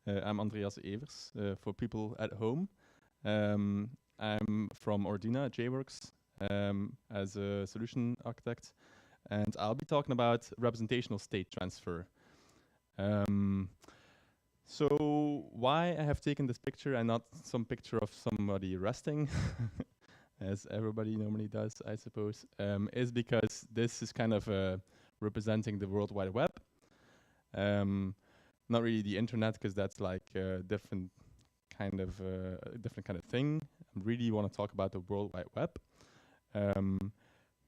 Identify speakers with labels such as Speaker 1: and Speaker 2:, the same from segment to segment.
Speaker 1: I'm Andreas Evers. For people at home, I'm from Ordina, Jworks, as a solution architect, and I'll be talking about representational state transfer. So why I have taken this picture and not some picture of somebody resting, as everybody normally does, I suppose, is because this is kind of representing the World Wide Web. Not really the internet, because that's like a different kind of thing. I really want to talk about the World Wide Web.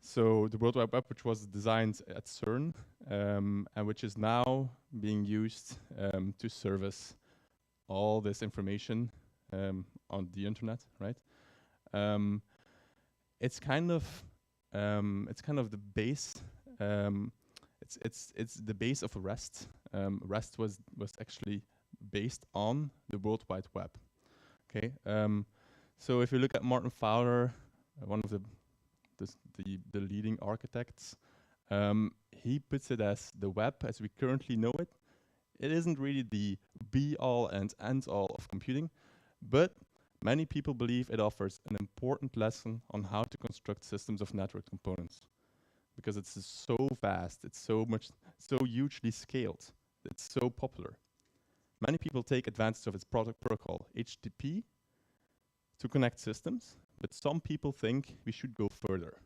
Speaker 1: So the World Wide Web, which was designed at CERN, and which is now being used to service all this information on the internet, right? It's kind of the base. It's the base of REST. REST was actually based on the World Wide Web. Okay. So if you look at Martin Fowler, one of the leading architects, he puts it as the web as we currently know it. It isn't really the be-all and end-all of computing, but many people believe it offers an important lesson on how to construct systems of network components, because it's so vast, it's so hugely scaled, it's so popular. Many people take advantage of its product protocol, HTTP, to connect systems, but some people think we should go further.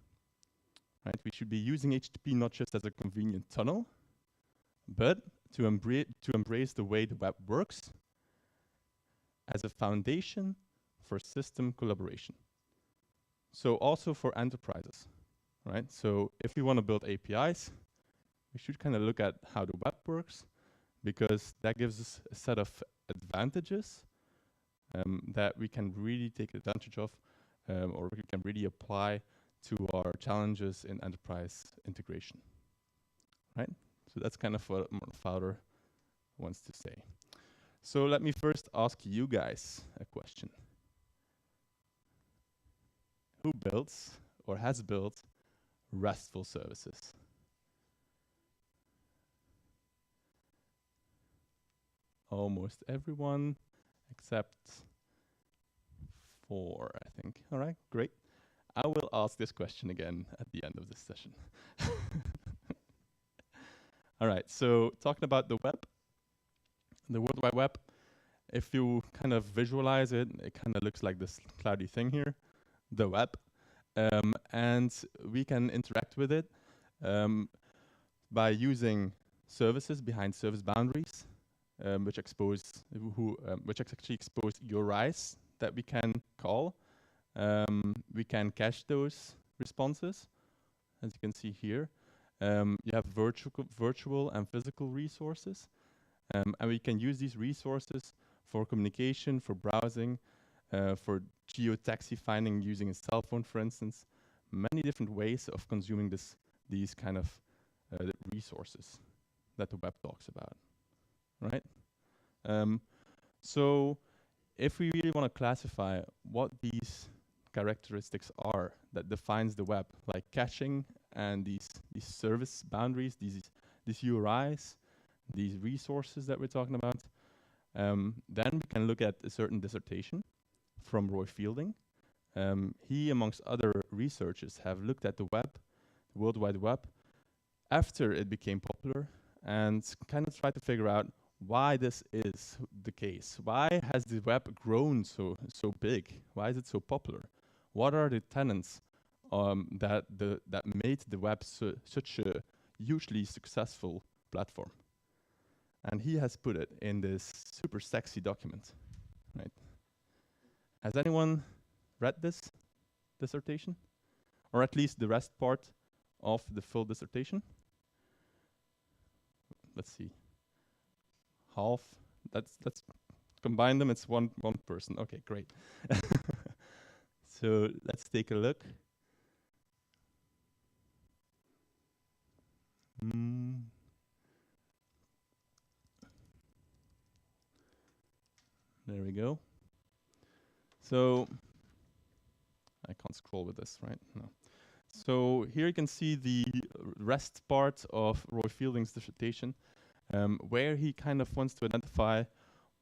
Speaker 1: Right? We should be using HTTP not just as a convenient tunnel, but to embrace the way the web works as a foundation for system collaboration. So also for enterprises, right? So if we want to build APIs, we should kind of look at how the web works, because that gives us a set of advantages that we can really take advantage of, or we can really apply to our challenges in enterprise integration, right? So that's kind of what Martin Fowler wants to say. So let me first ask you guys a question. Who builds or has built RESTful services? Almost everyone, except 4, I think. All right, great. I will ask this question again at the end of this session. All right, so talking about the web, the World Wide Web, if you kind of visualize it, it kind of looks like this cloudy thing here, the web. And we can interact with it by using services behind service boundaries, which actually expose URIs that we can call. We can cache those responses, as you can see here. You have virtual and physical resources, and we can use these resources for communication, for browsing, for geotaxi finding using a cell phone, for instance. Many different ways of consuming these kind of resources that the web talks about, right? So if we really want to classify what these characteristics are that defines the web, like caching and these service boundaries, these URIs, these resources that we're talking about, then we can look at a certain dissertation from Roy Fielding. He, amongst other researchers, have looked at the web, the World Wide Web, after it became popular, and kind of tried to figure out why this is the case. Why has the web grown so big? Why is it so popular? What are the tenets that made the web such a hugely successful platform? And he has put it in this super sexy document, right? Has anyone read this dissertation? Or at least the rest part of the full dissertation? Let's see. Half. Let's combine them. It's one person. Okay, great. So let's take a look. There we go. So I can't scroll with this, right? No. So here you can see the rest part of Roy Fielding's dissertation, where he kind of wants to identify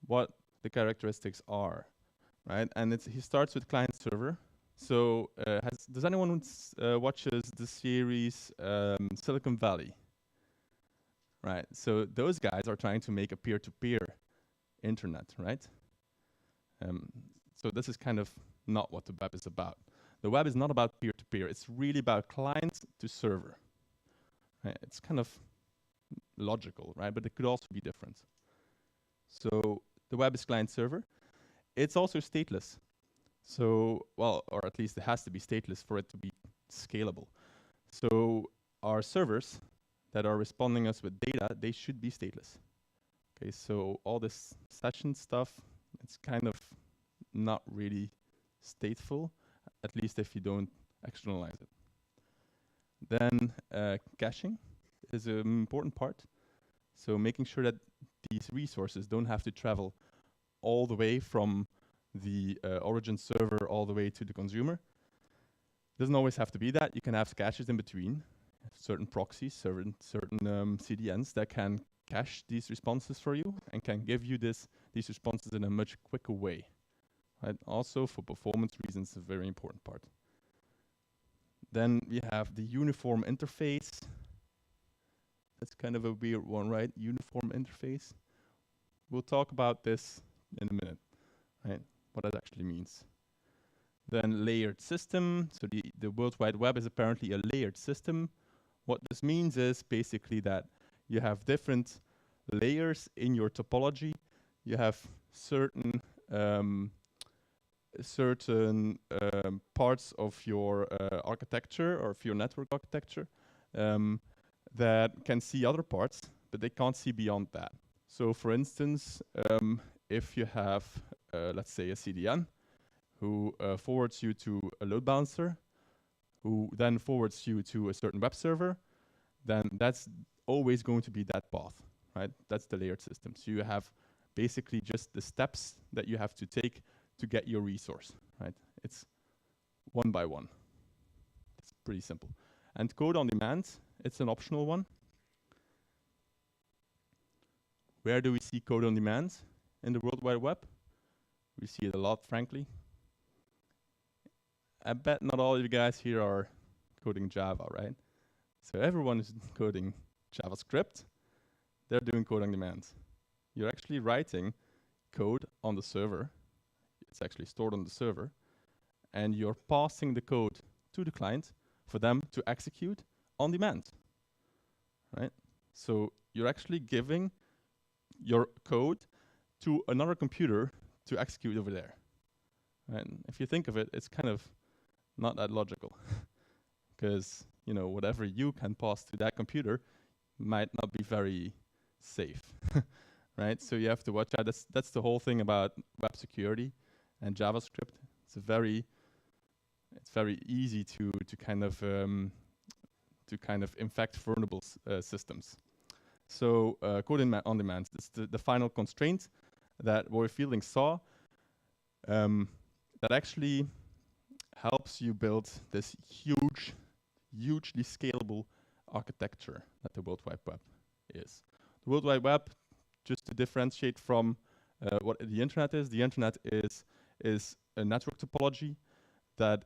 Speaker 1: what the characteristics are, right? And he starts with client server. So does anyone watches the series Silicon Valley? Right. So those guys are trying to make a peer-to-peer internet, right? So this is kind of not what the web is about. The web is not about peer-to-peer. It's really about client to server. Right? It's kind of logical, right? But it could also be different. So the web is client server. It's also stateless. So, well, or at least it has to be stateless for it to be scalable. So our servers that are responding us with data, they should be stateless. Okay, so all this session stuff, it's kind of not really stateful, at least if you don't externalize it. Then caching is an important part. So making sure that these resources don't have to travel all the way from the origin server all the way to the consumer. Doesn't always have to be that. You can have caches in between, certain proxies, certain CDNs that can cache these responses for you and can give you these responses in a much quicker way. Right? Also, for performance reasons, a very important part. Then we have the uniform interface. That's kind of a weird one, right? Uniform interface. We'll talk about this in a minute, right? What that actually means. Then layered system. So the World Wide Web is apparently a layered system. What this means is basically that you have different layers in your topology. You have certain parts of your architecture or of your network architecture that can see other parts, but they can't see beyond that. So for instance, if you have, let's say, a CDN who forwards you to a load balancer, who then forwards you to a certain web server, then that's always going to be that path, right? That's the layered system. So you have basically just the steps that you have to take to get your resource, right? It's one by one. It's pretty simple. And code on demand, it's an optional one. Where do we see code on demand in the World Wide Web? We see it a lot, frankly. I bet not all of you guys here are coding Java, right? So everyone is coding JavaScript. They're doing code on demand. You're actually writing code on the server. It's actually stored on the server. And you're passing the code to the client for them to execute on demand, right? So you're actually giving your code to another computer to execute over there. And if you think of it, it's kind of not that logical, because whatever you can pass to that computer might not be very safe, right? So you have to watch out. That's the whole thing about web security and JavaScript. It's very easy to kind of infect vulnerable systems. So code on demand is the final constraint that Roy Fielding saw that actually helps you build this hugely scalable architecture that the World Wide Web is. The World Wide Web, just to differentiate from what the internet is a network topology that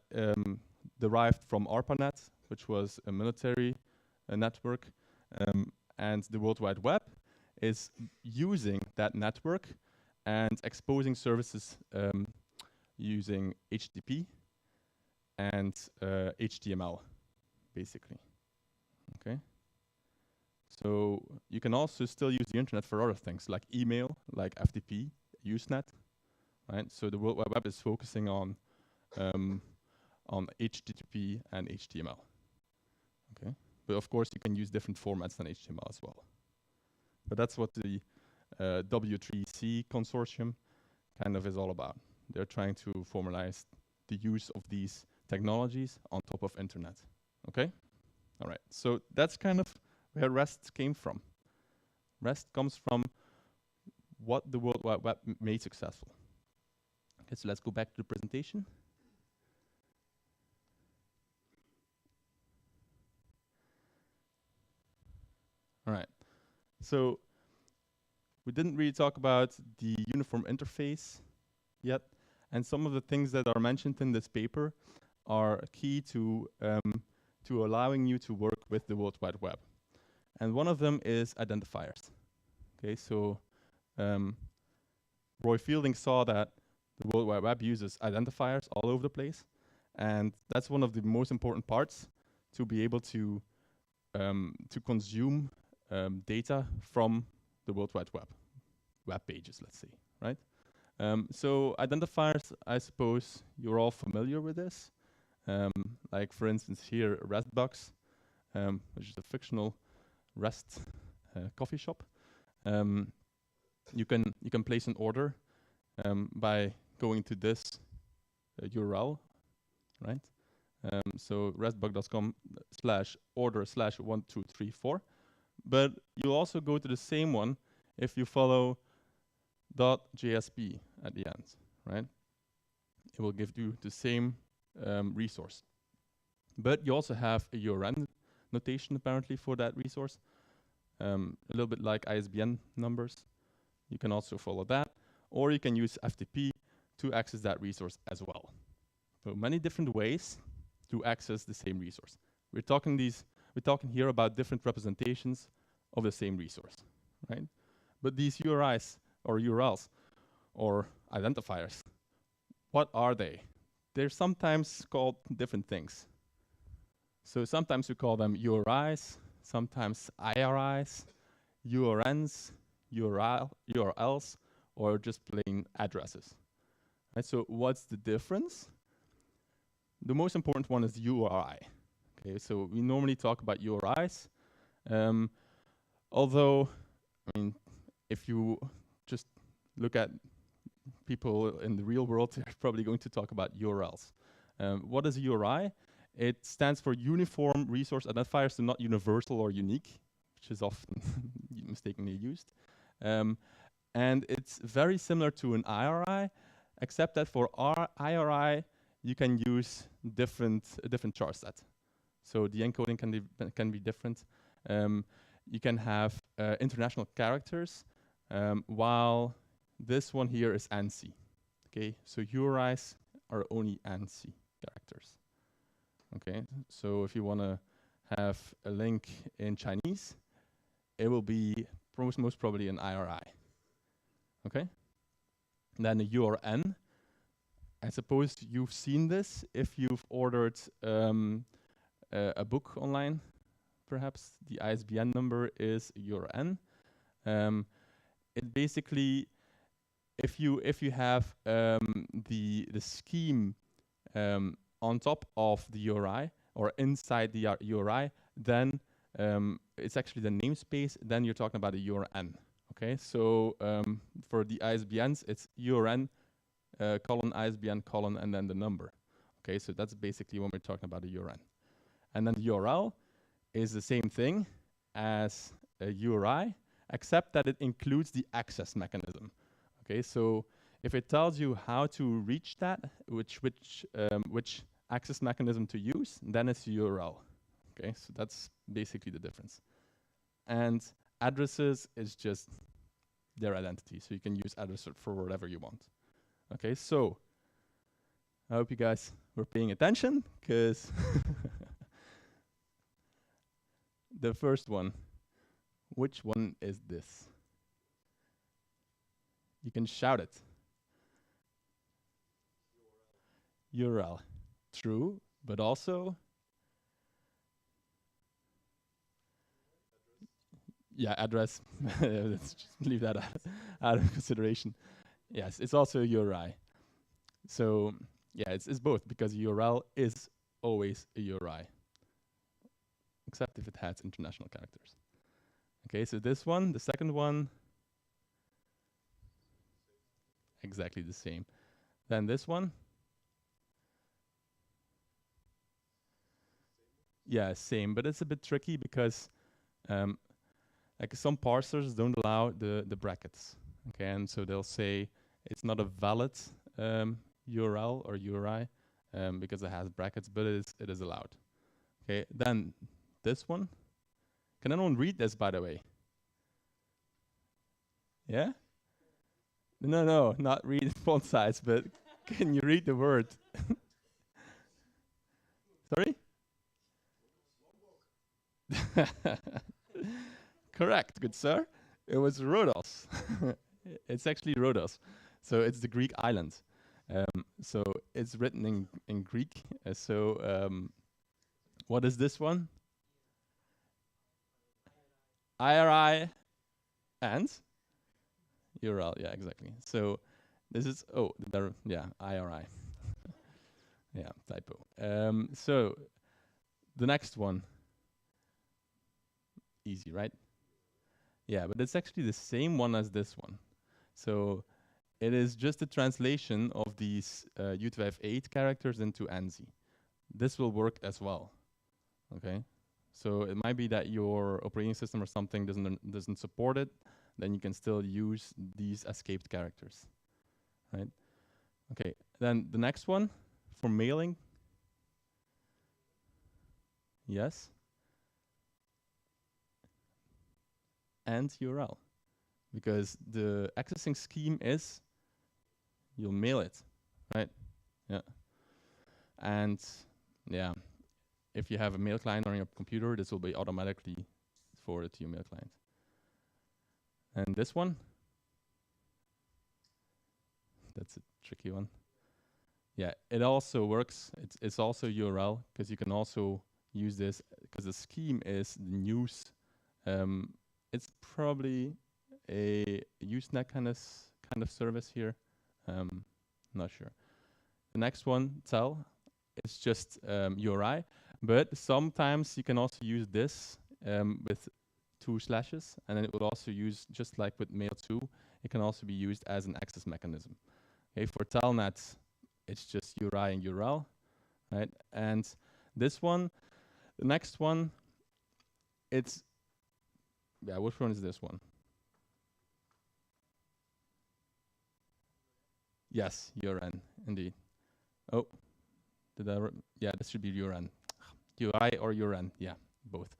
Speaker 1: derived from ARPANET, which was a military network, and the World Wide Web is using that network and exposing services using HTTP and HTML, basically. Okay. So you can also still use the internet for other things, like email, like FTP, Usenet, right? So the World Wide Web is focusing on HTTP and HTML. Okay. But of course, you can use different formats than HTML as well. But that's what the W3C consortium kind of is all about. They're trying to formalize the use of these technologies on top of internet. Okay? All right. So that's kind of where REST came from. REST comes from what the World Wide Web made successful. Okay, so let's go back to the presentation. All right. So We didn't really talk about the uniform interface yet, and some of the things that are mentioned in this paper are key to allowing you to work with the World Wide Web. And one of them is identifiers. Okay, so Roy Fielding saw that the World Wide Web uses identifiers all over the place, and that's one of the most important parts to be able to consume data from the World Wide web pages, let's say, right? So identifiers, I suppose you're all familiar with this. Like for instance here, Restbox, which is a fictional REST coffee shop. You can place an order by going to this URL, right? So restbox.com/order/1234. But you'll also go to the same one if you follow .jsp at the end, right? It will give you the same resource. But you also have a URN notation apparently for that resource, a little bit like ISBN numbers. You can also follow that, or you can use FTP to access that resource as well. So many different ways to access the same resource. We're talking here about different representations of the same resource, right? But these URIs or URLs or identifiers, what are they? They're sometimes called different things. So sometimes we call them URIs, sometimes IRIs, URNs, URLs, or just plain addresses. Right, so what's the difference? The most important one is URI. Okay, so we normally talk about URIs, although, I mean, if you just look at people in the real world, they're probably going to talk about URLs. What is a URI? It stands for Uniform Resource Identifier, so not universal or unique, which is often mistakenly used. And it's very similar to an IRI, except that for our IRI, you can use a different char set. So the encoding can be different. You can have international characters, while this one here is ANSI. Okay, so URIs are only ANSI characters. Okay, so if you want to have a link in Chinese, it will be most probably an IRI. Okay, and then a URN. I suppose you've seen this if you've ordered a book online. Perhaps the ISBN number is URN. It basically, if you have the scheme on top of the URI or inside the URI, then it's actually the namespace. Then you're talking about a URN. Okay, so for the ISBNs, it's URN colon ISBN colon and then the number. Okay, so that's basically when we're talking about a URN. And then the URL is the same thing as a URI, except that it includes the access mechanism. Okay, so if it tells you how to reach that, which access mechanism to use, then it's URL. Okay, so that's basically the difference. And addresses is just their identity, so you can use address for whatever you want. Okay, so I hope you guys were paying attention, because the first one, which one is this? You can shout it. URL. True, but also, yeah, address. Let's just leave that out of consideration. Yes, it's also a URI. So yeah, it's both, because URL is always a URI, except if it has international characters. Okay, so this one, the second one, exactly the same. Then this one, yeah, same, but it's a bit tricky because like some parsers don't allow the brackets. Okay, and so they'll say it's not a valid URL or URI because it has brackets, but it is allowed. Okay, then this one. Can anyone read this, by the way? Yeah? No, no, not read font size, but can you read the word? Sorry? Correct, good sir. It was Rhodos. It's actually Rhodos. So it's the Greek island. So it's written in Greek. What is this one? IRI and URL. Yeah, exactly. So this is, yeah, IRI. Yeah, typo. So the next one, easy, right? Yeah, but it's actually the same one as this one. So it is just a translation of these UTF-8 characters into ANSI. This will work as well, okay? So it might be that your operating system or something doesn't support it, then you can still use these escaped characters, right? Okay, then the next one, for mailing, yes, and URL. Because the accessing scheme is, you'll mail it, right? Yeah. And yeah, if you have a mail client on your computer, this will be automatically forwarded to your mail client. And this one, that's a tricky one. Yeah, it also works. It's also URL because you can also use this because the scheme is the news. It's probably a Usenet kind of service here. Not sure. The next one, tell, it's just URI, but sometimes you can also use this with 2 slashes, and then it will also use, just like with mail2, it can also be used as an access mechanism. Okay, for telnet, it's just URI and URL, right? And this one, the next one, it's, yeah, which one is this one? Yes, URN, indeed. Oh, yeah, this should be URN. UI or URN, yeah, both.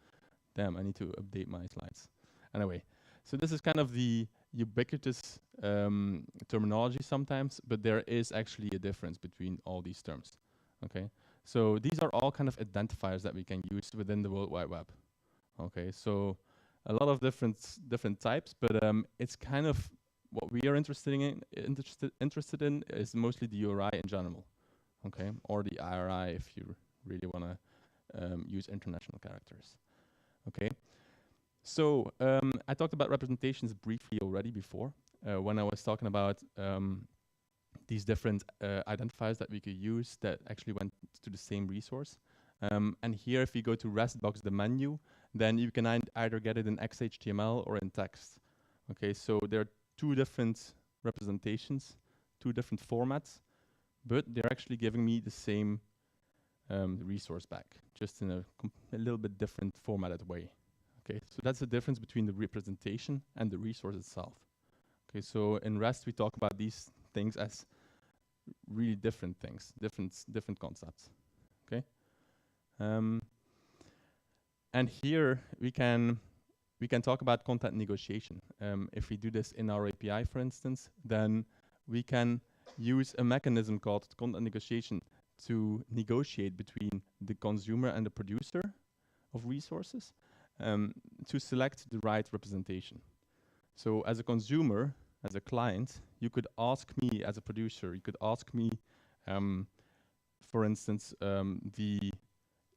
Speaker 1: Damn, I need to update my slides. Anyway, so this is kind of the ubiquitous terminology sometimes, but there is actually a difference between all these terms, okay? So these are all kind of identifiers that we can use within the World Wide Web, okay? So a lot of different types, but it's kind of what we are interested in is mostly the URI in general, okay? Or the IRI if you really want to use international characters. Okay, so I talked about representations briefly already before when I was talking about these different identifiers that we could use that actually went to the same resource. And here, if you go to RESTbox, the menu, then you can either get it in XHTML or in text. Okay, so there are 2 different representations, 2 different formats, but they're actually giving me the same resource back, just in a little bit different formatted way. Okay, so that's the difference between the representation and the resource itself. Okay, so in REST we talk about these things as really different things, different concepts. Okay, and here we can talk about content negotiation. If we do this in our API, for instance, then we can use a mechanism called content negotiation to negotiate between the consumer and the producer of resources to select the right representation. So as a consumer, as a client, you could ask me as a producer, you could ask me, for instance, the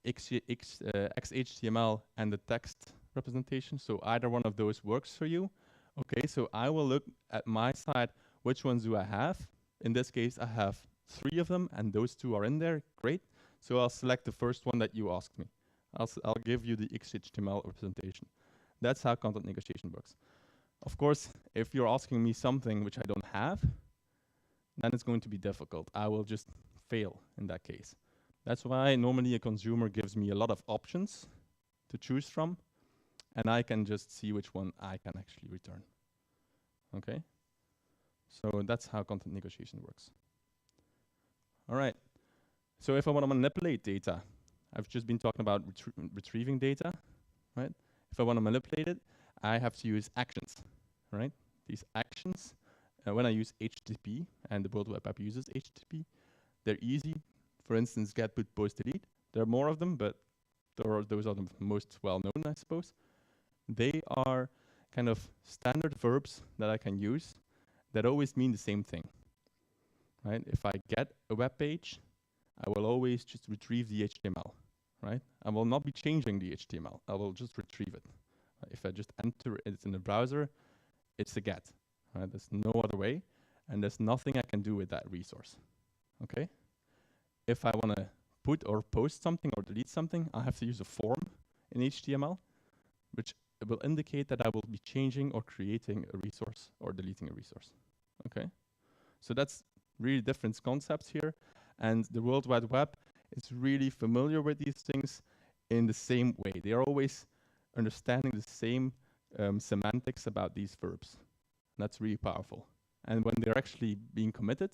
Speaker 1: XHTML and the text representation. So either one of those works for you. Okay, so I will look at my side, which ones do I have? In this case, I have 3 of them, and those 2 are in there. Great. So I'll select the first one that you asked me. I'll give you the XHTML representation. That's how content negotiation works. Of course, if you're asking me something which I don't have, then it's going to be difficult. I will just fail in that case. That's why normally a consumer gives me a lot of options to choose from, and I can just see which one I can actually return. Okay? So that's how content negotiation works. All right. So if I want to manipulate data, I've just been talking about retrieving data, right? If I want to manipulate it, I have to use actions, right? these actions, when I use HTTP and the World Wide Web uses HTTP, they're easy. For instance, get, put, post, delete. There are more of them, but those are the most well known, I suppose. They are kind of standard verbs that I can use that always mean the same thing, right? If I get a web page, I will always just retrieve the HTML, right? I will not be changing the HTML. I will just retrieve it. If I just enter it in the browser, it's a get, right? There's no other way, and there's nothing I can do with that resource, okay? If I want to put or post something or delete something, I have to use a form in HTML, which will indicate that I will be changing or creating a resource or deleting a resource, okay? So that's really different concepts here, and the World Wide Web is really familiar with these things in the same way. They are always understanding the same semantics about these verbs. That's really powerful. And when they're actually being committed,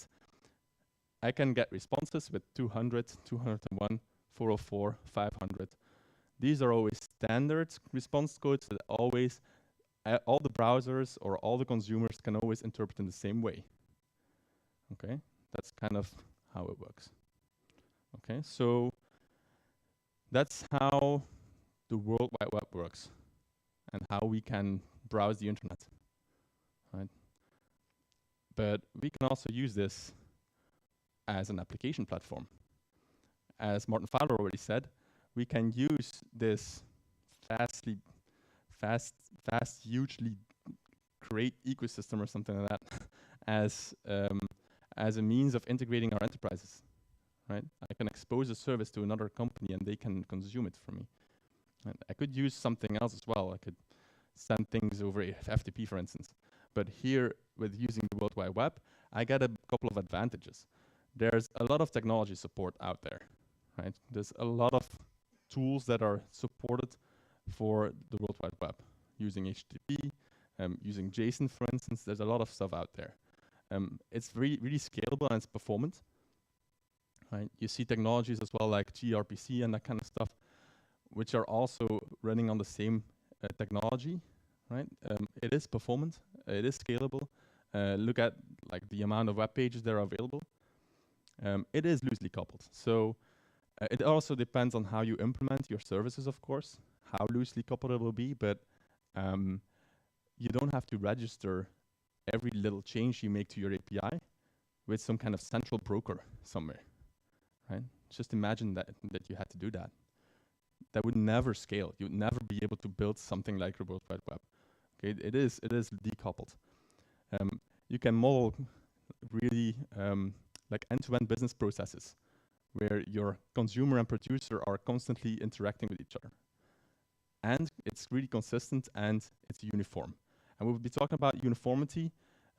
Speaker 1: I can get responses with 200, 201, 404, 500. These are always standard response codes that always, all the browsers or all the consumers can always interpret in the same way. Okay, that's kind of how it works. Okay, so that's how the World Wide Web works and how we can browse the internet, right? But we can also use this as an application platform. As Martin Fowler already said, we can use this hugely great ecosystem or something like that as a means of integrating our enterprises, right? I can expose a service to another company and they can consume it from me. And I could use something else as well. I could send things over FTP, for instance. But here, with using the World Wide Web, I get a couple of advantages. There's a lot of technology support out there, right? There's a lot of tools that are supported for the World Wide Web, using HTTP, using JSON, for instance. There's a lot of stuff out there. It's really scalable and it's performant, right? You see technologies as well like gRPC and that kind of stuff, which are also running on the same technology, right? It is performant, it is scalable. Look at like the amount of web pages that are available. It is loosely coupled. So it also depends on how you implement your services, of course, how loosely coupled it will be, but you don't have to register every little change you make to your API with some kind of central broker somewhere, right? Just imagine that you had to do that. That would never scale. You would never be able to build something like the World Wide Web. Okay, it is decoupled. You can model really like end-to-end business processes where your consumer and producer are constantly interacting with each other. And it's really consistent and it's uniform. And we'll be talking about uniformity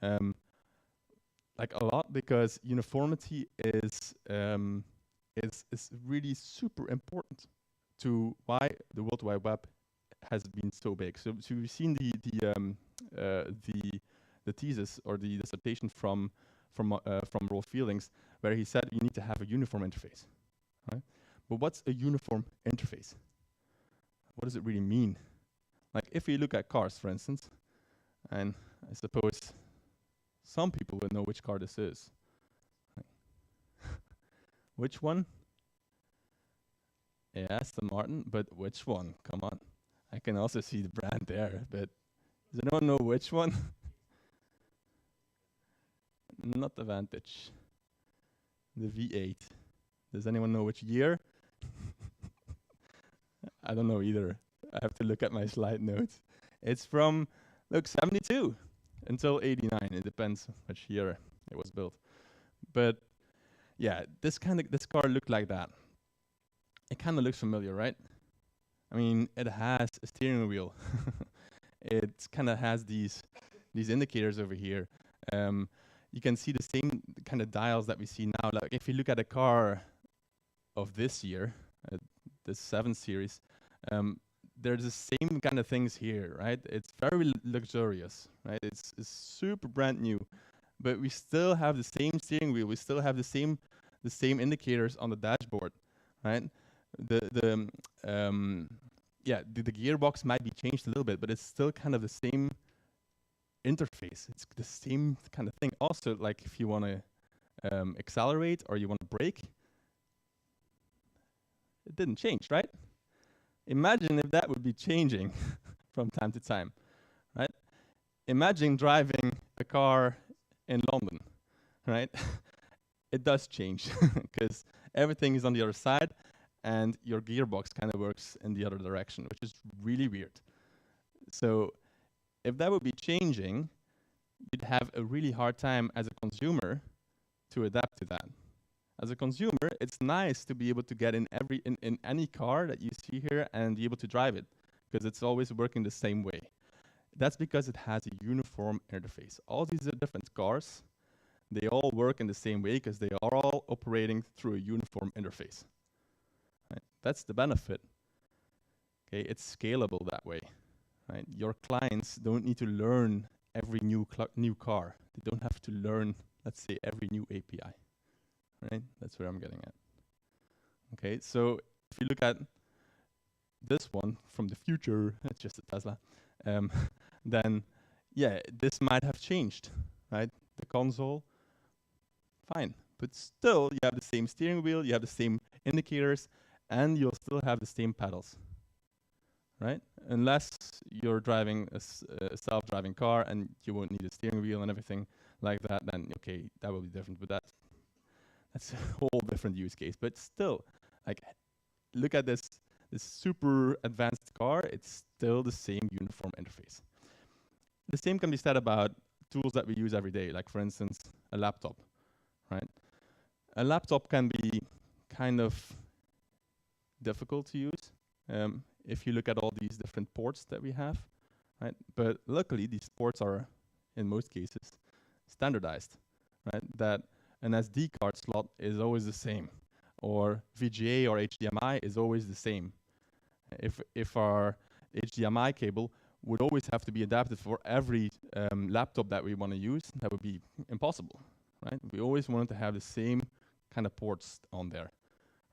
Speaker 1: like a lot because uniformity is really super important to why the World Wide Web has been so big. So we've seen the thesis or the dissertation from Rolf Fieldings, where he said you need to have a uniform interface, right? But what's a uniform interface? What does it really mean? Like if you look at cars, for instance, and I suppose some people will know which car this is. Which one? Yeah, Aston Martin, but which one? Come on. I can also see the brand there, but does anyone know which one? Not the Vantage. The V8. Does anyone know which year? I don't know either. I have to look at my slide notes. It's from, look, 72 until 89. It depends which year it was built. But yeah, this car looked like that. It kind of looks familiar, right? I mean, it has a steering wheel. It kind of has these indicators over here. You can see the same kind of dials that we see now. Like if you look at a car of this year, the 7 Series, there's the same kind of things here, right? It's very luxurious, right? It's super brand new, but we still have the same steering wheel. We still have the same indicators on the dashboard, right? The gearbox might be changed a little bit, but it's still kind of the same interface. It's the same kind of thing. Also, like if you want to accelerate or you want to brake, it didn't change, right? Imagine if that would be changing from time to time, right? Imagine driving a car in London, right? It does change because everything is on the other side and your gearbox kind of works in the other direction, which is really weird. So if that would be changing, you'd have a really hard time as a consumer to adapt to that. As a consumer, it's nice to be able to get in any car that you see here and be able to drive it, because it's always working the same way. That's because it has a uniform interface. All these different cars, they all work in the same way because they are all operating through a uniform interface. Right? That's the benefit. Okay, it's scalable that way. Right? Your clients don't need to learn every new car. They don't have to learn, let's say, every new API. Right? That's where I'm getting at. Okay, so if you look at this one from the future, it's just a Tesla, then yeah, this might have changed, right? The console, fine, but still you have the same steering wheel, you have the same indicators, and you'll still have the same pedals, right? Unless you're driving a self-driving car and you won't need a steering wheel and everything like that, then okay, that will be different, but that's a whole different use case. But still, like, look at this super advanced car, it's still the same uniform interface. The same can be said about tools that we use every day, like for instance, a laptop, right? A laptop can be kind of difficult to use if you look at all these different ports that we have, right? But luckily, these ports are, in most cases, standardized, right? That an SD card slot is always the same, or VGA or HDMI is always the same. If our HDMI cable would always have to be adapted for every laptop that we want to use, that would be impossible, right? We always wanted to have the same kind of ports on there,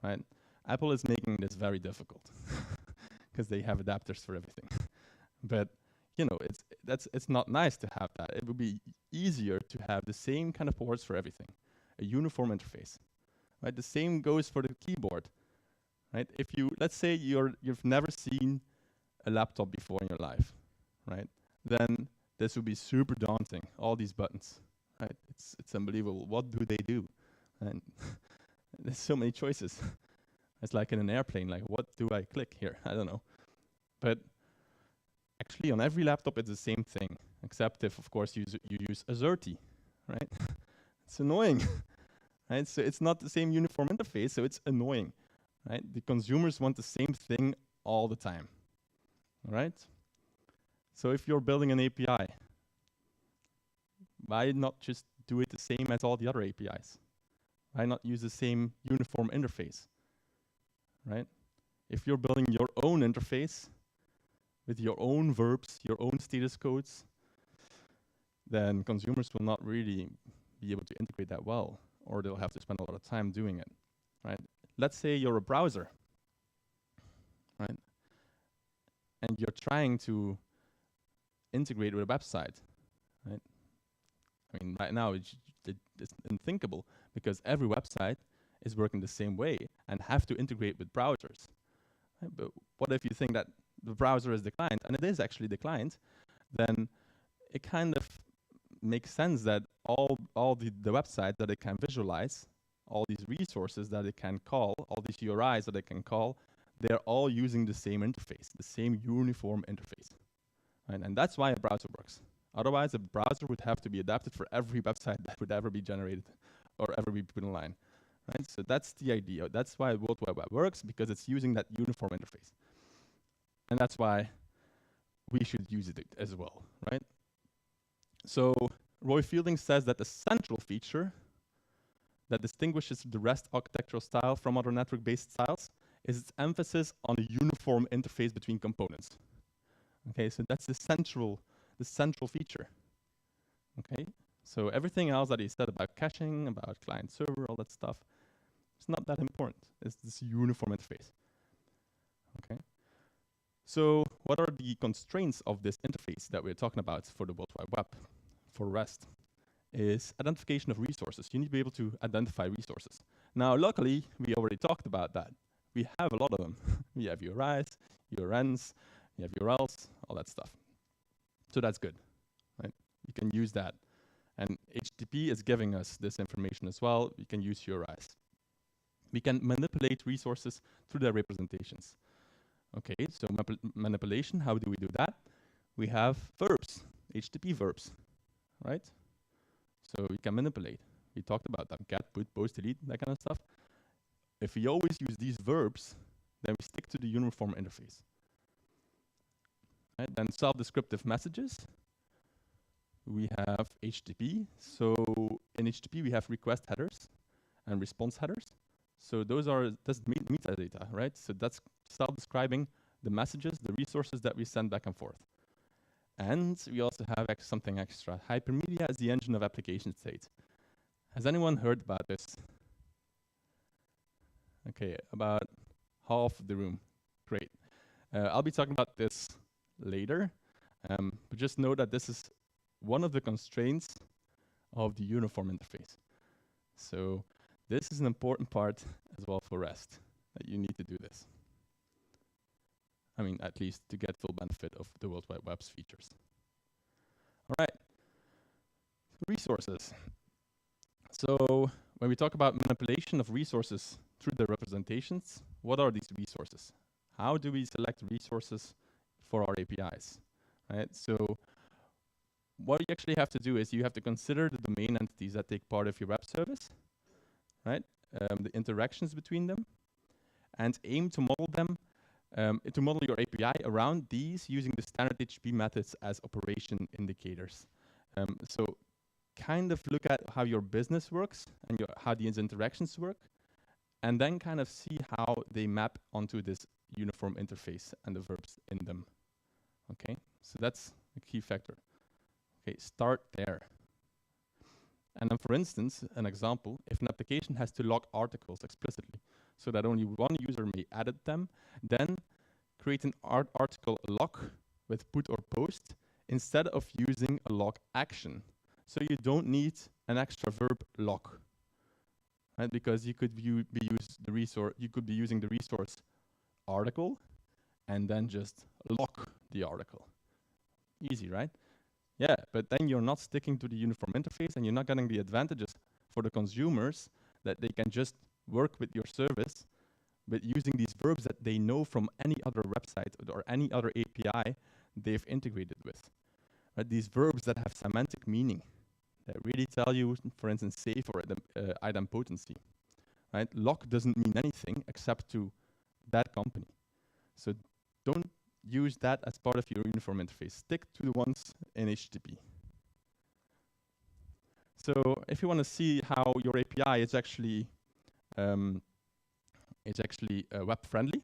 Speaker 1: right? Apple is making this very difficult because they have adapters for everything. But you know, it's not nice to have that. It would be easier to have the same kind of ports for everything, a uniform interface, right? The same goes for the keyboard, right? If you, let's say you've never seen a laptop before in your life, right? Then this would be super daunting, all these buttons, right? It's unbelievable. What do they do? And there's so many choices. It's like in an airplane, like what do I click here? I don't know. But actually on every laptop it's the same thing, except if of course you use Azerty, right? It's annoying, right? So it's not the same uniform interface, so it's annoying, right? The consumers want the same thing all the time, right? So if you're building an API, why not just do it the same as all the other APIs? Why not use the same uniform interface, right? If you're building your own interface with your own verbs, your own status codes, then consumers will not really be able to integrate that well, or they'll have to spend a lot of time doing it, right? Let's say you're a browser, right? And you're trying to integrate with a website, right? I mean, right now it's unthinkable because every website is working the same way and have to integrate with browsers. Right? But what if you think that the browser is the client, and it is actually the client, then it kind of makes sense that all the websites that it can visualize, all these resources that it can call, all these URIs that it can call, they're all using the same interface, the same uniform interface. Right? And that's why a browser works. Otherwise, a browser would have to be adapted for every website that would ever be generated or ever be put online. Right? So that's the idea. That's why World Wide Web works, because it's using that uniform interface. And that's why we should use it as well, right? So Roy Fielding says that the central feature that distinguishes the REST architectural style from other network-based styles is its emphasis on a uniform interface between components. Okay, so that's the central feature. Okay, so everything else that he said about caching, about client server, all that stuff, it's not that important. It's this uniform interface. Okay, So what are the constraints of this interface that we're talking about for the World Wide Web, for REST? Is identification of resources. You need to be able to identify resources. Now, luckily, we already talked about that. We have a lot of them. We have URIs, URNs, you have URLs, all that stuff. So that's good, right? You can use that. And HTTP is giving us this information as well. We can use URIs. We can manipulate resources through their representations. Okay, so manipulation, how do we do that? We have verbs, HTTP verbs, right? So we can manipulate. We talked about that, get, put, post, delete, that kind of stuff. If we always use these verbs, then we stick to the uniform interface. Right? Then self-descriptive messages. We have HTTP. So in HTTP, we have request headers and response headers. So that's metadata, right? So that's self-describing the messages, the resources that we send back and forth. And we also have something extra. Hypermedia is the engine of application state. Has anyone heard about this? Okay, about half the room. Great. I'll be talking about this later, but just know that this is one of the constraints of the uniform interface. So this is an important part as well for REST, that you need to do this. I mean, at least to get full benefit of the World Wide Web's features. All right, resources. So when we talk about manipulation of resources through the representations, what are these resources? How do we select resources for our APIs, right? So what you actually have to do is you have to consider the domain entities that take part of your web service, right? The interactions between them, and aim to model them, to model your API around these using the standard HTTP methods as operation indicators. So kind of look at how your business works and how these interactions work, and then kind of see how they map onto this uniform interface and the verbs in them. Okay, so that's a key factor. Okay, start there. And then for instance, an example, if an application has to log articles explicitly so that only one user may edit them, then create an article log with put or post instead of using a log action. So you don't need an extra verb log, right? Because you could be using the resource article and then just lock the article. Easy, right? Yeah, but then you're not sticking to the uniform interface and you're not getting the advantages for the consumers that they can just work with your service, but using these verbs that they know from any other website or any other API they've integrated with. Right? These verbs that have semantic meaning, that really tell you, for instance, safe or idempotency. Right? Lock doesn't mean anything except to that company. So don't use that as part of your uniform interface. Stick to the ones in HTTP. So if you want to see how your API is actually web friendly,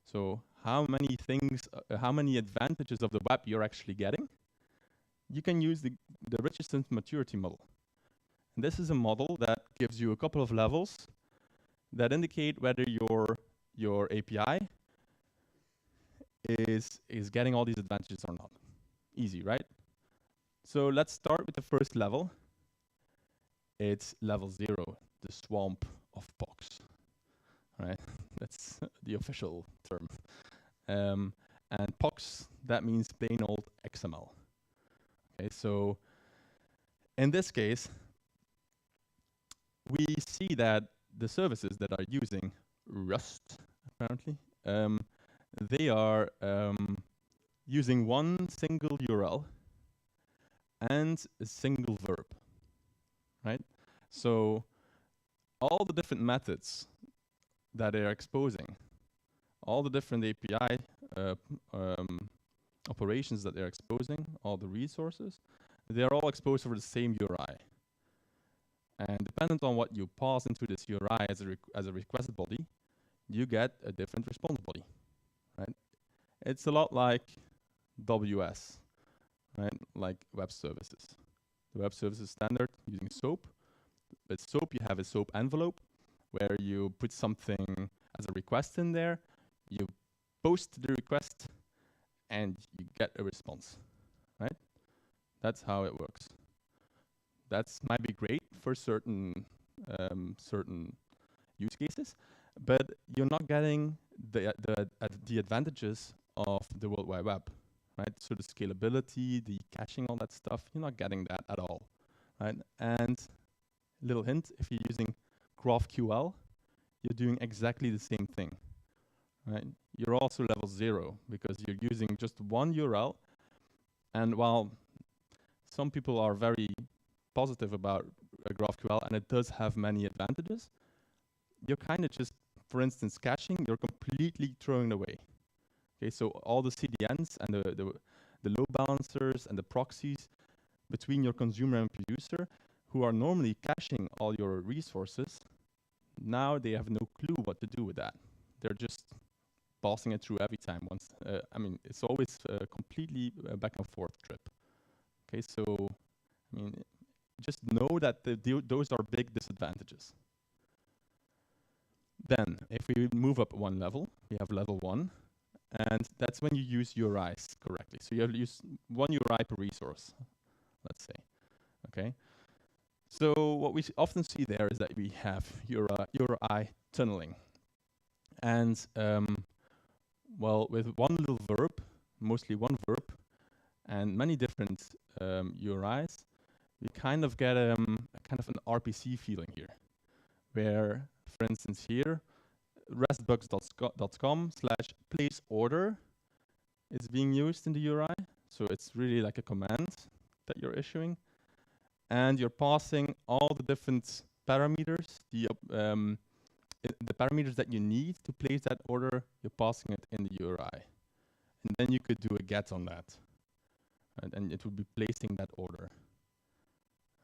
Speaker 1: so how many things, how many advantages of the web you're actually getting, you can use the Richardson maturity model. And this is a model that gives you a couple of levels that indicate whether your API is getting all these advantages or not. Easy, right? So let's start with the first level. It's level 0, the swamp of POX. Right? That's the official term. And POX, that means plain old XML. Okay, so in this case, we see that the services that are using Rust, apparently, they are using one single URL and a single verb, right? So all the different methods that they're exposing, all the different API operations that they're exposing, all the resources, they're all exposed over the same URI. And dependent on what you pass into this URI as a request body, you get a different response body, right? It's a lot like WS, right? Like web services. The web services standard using SOAP. With SOAP, you have a SOAP envelope where you put something as a request in there. You post the request and you get a response, right? That's how it works. That's might be great for certain certain use cases, but you're not getting the advantages of the World Wide Web, right? So the scalability, the caching, all that stuff, you're not getting that at all, right? And little hint, if you're using GraphQL, you're doing exactly the same thing, right? You're also level 0 because you're using just one URL. And while some people are very positive about GraphQL and it does have many advantages, you're kind of just, for instance, caching, you're completely throwing away. Okay, so all the CDNs and the load balancers and the proxies between your consumer and producer, who are normally caching all your resources, now they have no clue what to do with that. They're just passing it through every time. Once, I mean, it's always completely back and forth trip. Okay, so I mean, just know that those are big disadvantages. Then, if we move up one level, we have level 1, and that's when you use URIs correctly. So you have to use one URI per resource, let's say. Okay. So what we often see there is that we have URI tunneling, and well, with one little verb, mostly one verb, and many different URIs, we kind of get kind of an RPC feeling here, where, for instance, here, restbugs.com/place order is being used in the URI. So it's really like a command that you're issuing, and you're passing all the different parameters, the parameters that you need to place that order. You're passing it in the URI, and then you could do a get on that, right? And it would be placing that order.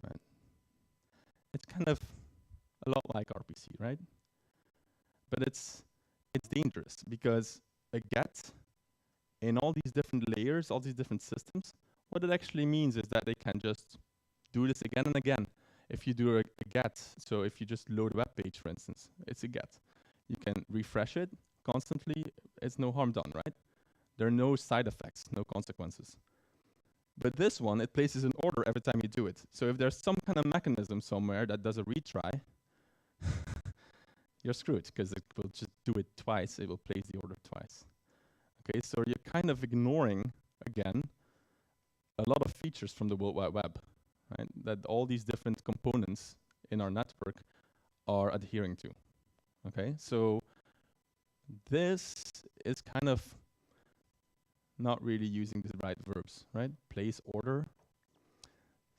Speaker 1: Right? It's kind of a lot like RPC, right? But it's dangerous because a get in all these different layers, all these different systems, what it actually means is that they can just do this again and again. If you do a get, so if you just load a web page, for instance, it's a get. You can refresh it constantly. It's no harm done, right? There are no side effects, no consequences. But this one, it places an order every time you do it. So if there's some kind of mechanism somewhere that does a retry, you're screwed because it will just do it twice. It will place the order twice. Okay, so you're kind of ignoring, again, a lot of features from the World Wide Web, right? That all these different components in our network are adhering to. Okay, so this is kind of not really using the right verbs, right? Place order.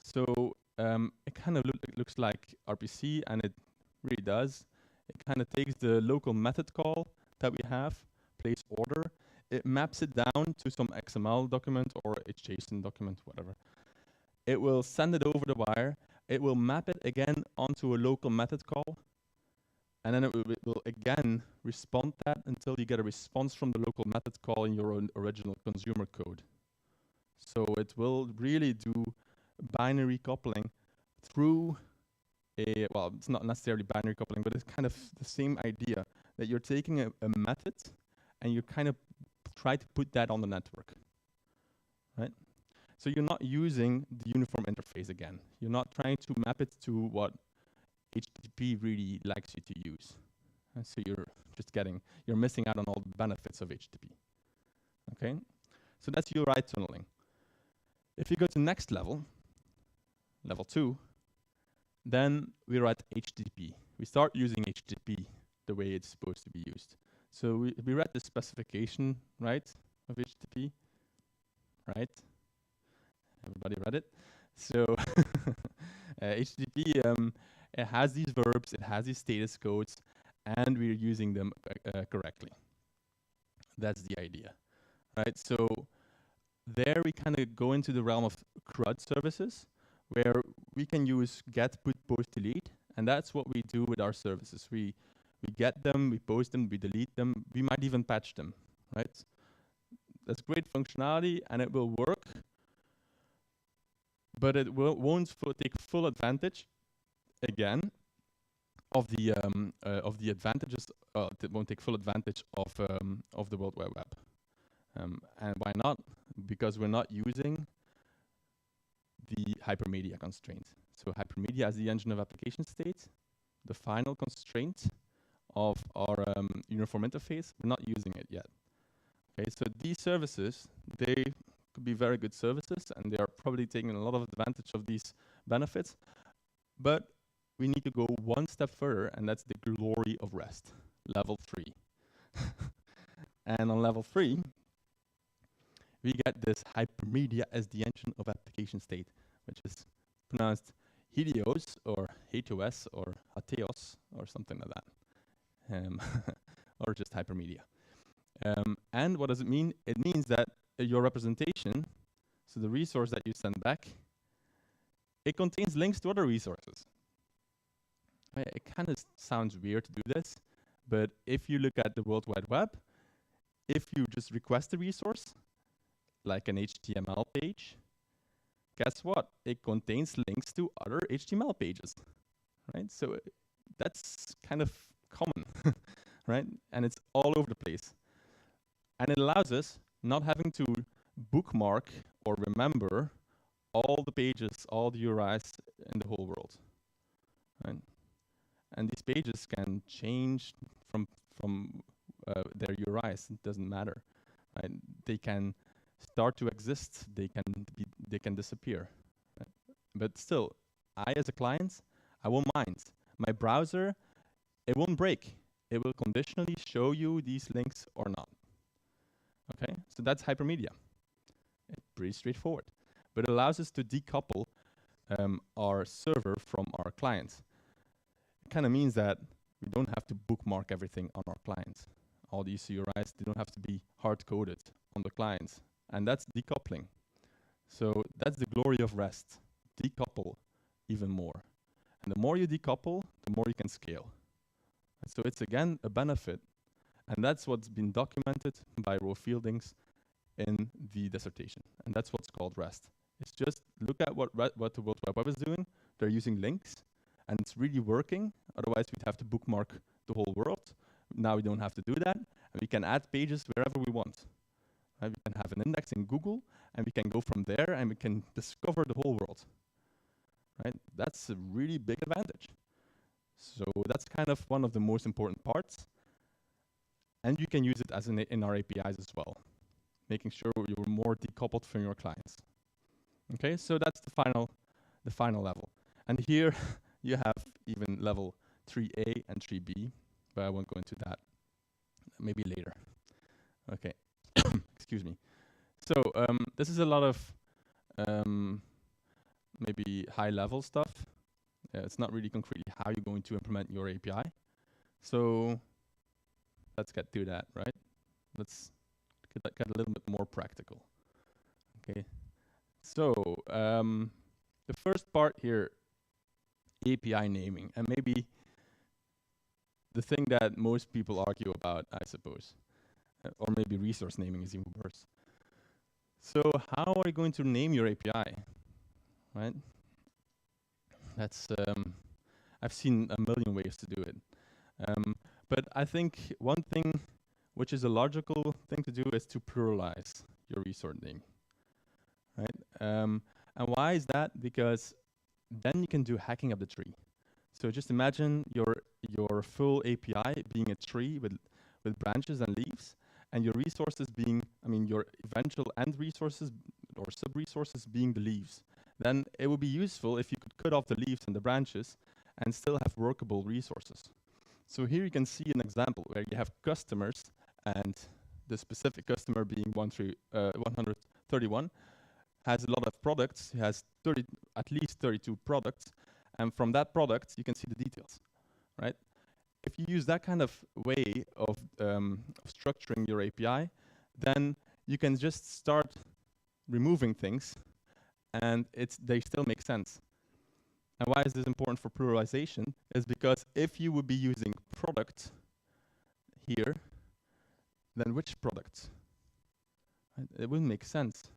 Speaker 1: So it kind of looks like RPC, and it really does. It kind of takes the local method call that we have, place order. It maps it down to some XML document or a JSON document, whatever. It will send it over the wire. It will map it again onto a local method call. And then it will again respond that until you get a response from the local method call in your own original consumer code. So it will really do binary coupling through well, it's not necessarily binary coupling, but it's kind of the same idea that you're taking a method and you kind of try to put that on the network, right? So you're not using the uniform interface again. You're not trying to map it to what HTTP really likes you to use. And so you're missing out on all the benefits of HTTP, okay? So that's URI tunneling. If you go to next level, level 2, then we're at HTTP. We start using HTTP the way it's supposed to be used. So we read the specification, right, of HTTP, right? Everybody read it? So HTTP, it has these verbs, it has these status codes, and we're using them correctly. That's the idea, right? So there we kind of go into the realm of CRUD services, where we can use get, put, post, delete, and that's what we do with our services. We get them, we post them, we delete them, we might even patch them, right? That's great functionality, and it will work, but it won't take full advantage, again, of the advantages that won't take full advantage of the World Wide Web. And why not? Because we're not using the hypermedia constraint. So hypermedia as the engine of application state, the final constraint of our uniform interface, we're not using it yet. Okay, so these services, they could be very good services, and they are probably taking a lot of advantage of these benefits, but we need to go one step further, and that's the glory of REST, level 3. And on level 3, we get this hypermedia as the engine of application state, which is pronounced Helios or Hetos or Hateos or something like that, or just hypermedia. And what does it mean? It means that your representation, so the resource that you send back, it contains links to other resources. Right? It kind of sounds weird to do this, but if you look at the World Wide Web, if you just request a resource, like an HTML page, guess what? It contains links to other HTML pages, right? So that's kind of common, right? And it's all over the place. And it allows us not having to bookmark or remember all the pages, all the URIs in the whole world, right? And these pages can change from their URIs. It doesn't matter, right? They can start to exist. They can disappear. Right? But still, I as a client, I won't mind. My browser, it won't break. It will conditionally show you these links or not. Okay, so that's hypermedia. It's pretty straightforward, but it allows us to decouple our server from our clients. It kind of means that we don't have to bookmark everything on our clients. All these URIs, they don't have to be hard-coded on the clients, and that's decoupling. So that's the glory of REST. Decouple even more. And the more you decouple, the more you can scale. And so it's again a benefit. And that's what's been documented by Roe Fieldings in the dissertation. And that's what's called REST. It's just look at what the World Wide Web is doing. They're using links, and it's really working. Otherwise, we'd have to bookmark the whole world. Now we don't have to do that. And we can add pages wherever we want. Right? We can have an index in Google, and we can go from there, and we can discover the whole world. Right? That's a really big advantage. So that's kind of one of the most important parts. And you can use it as in our APIs as well, making sure you're more decoupled from your clients. Okay, so that's the final level. And here you have even level 3A and 3B, but I won't go into that. Maybe later. Okay, excuse me. So this is a lot of maybe high-level stuff. It's not really concretely how you're going to implement your API. So let's get to that, right? Let's get a little bit more practical. Okay. So the first part here, API naming, and maybe the thing that most people argue about, I suppose, or maybe resource naming is even worse. So how are you going to name your API, right? That's I've seen a million ways to do it. But I think one thing which is a logical thing to do is to pluralize your resource name, right? And why is that? Because then you can do hacking of the tree. So just imagine your full API being a tree with branches and leaves, and your resources being, your eventual end resources or sub-resources being the leaves. Then it would be useful if you could cut off the leaves and the branches and still have workable resources. So here you can see an example where you have customers, and the specific customer being 131 has a lot of products. He has at least 32 products, and from that product you can see the details, right? If you use that kind of way of structuring your API, then you can just start removing things, and they still make sense. And why is this important for pluralization? Is because if you would be using product here, then which product? Right? It wouldn't make sense.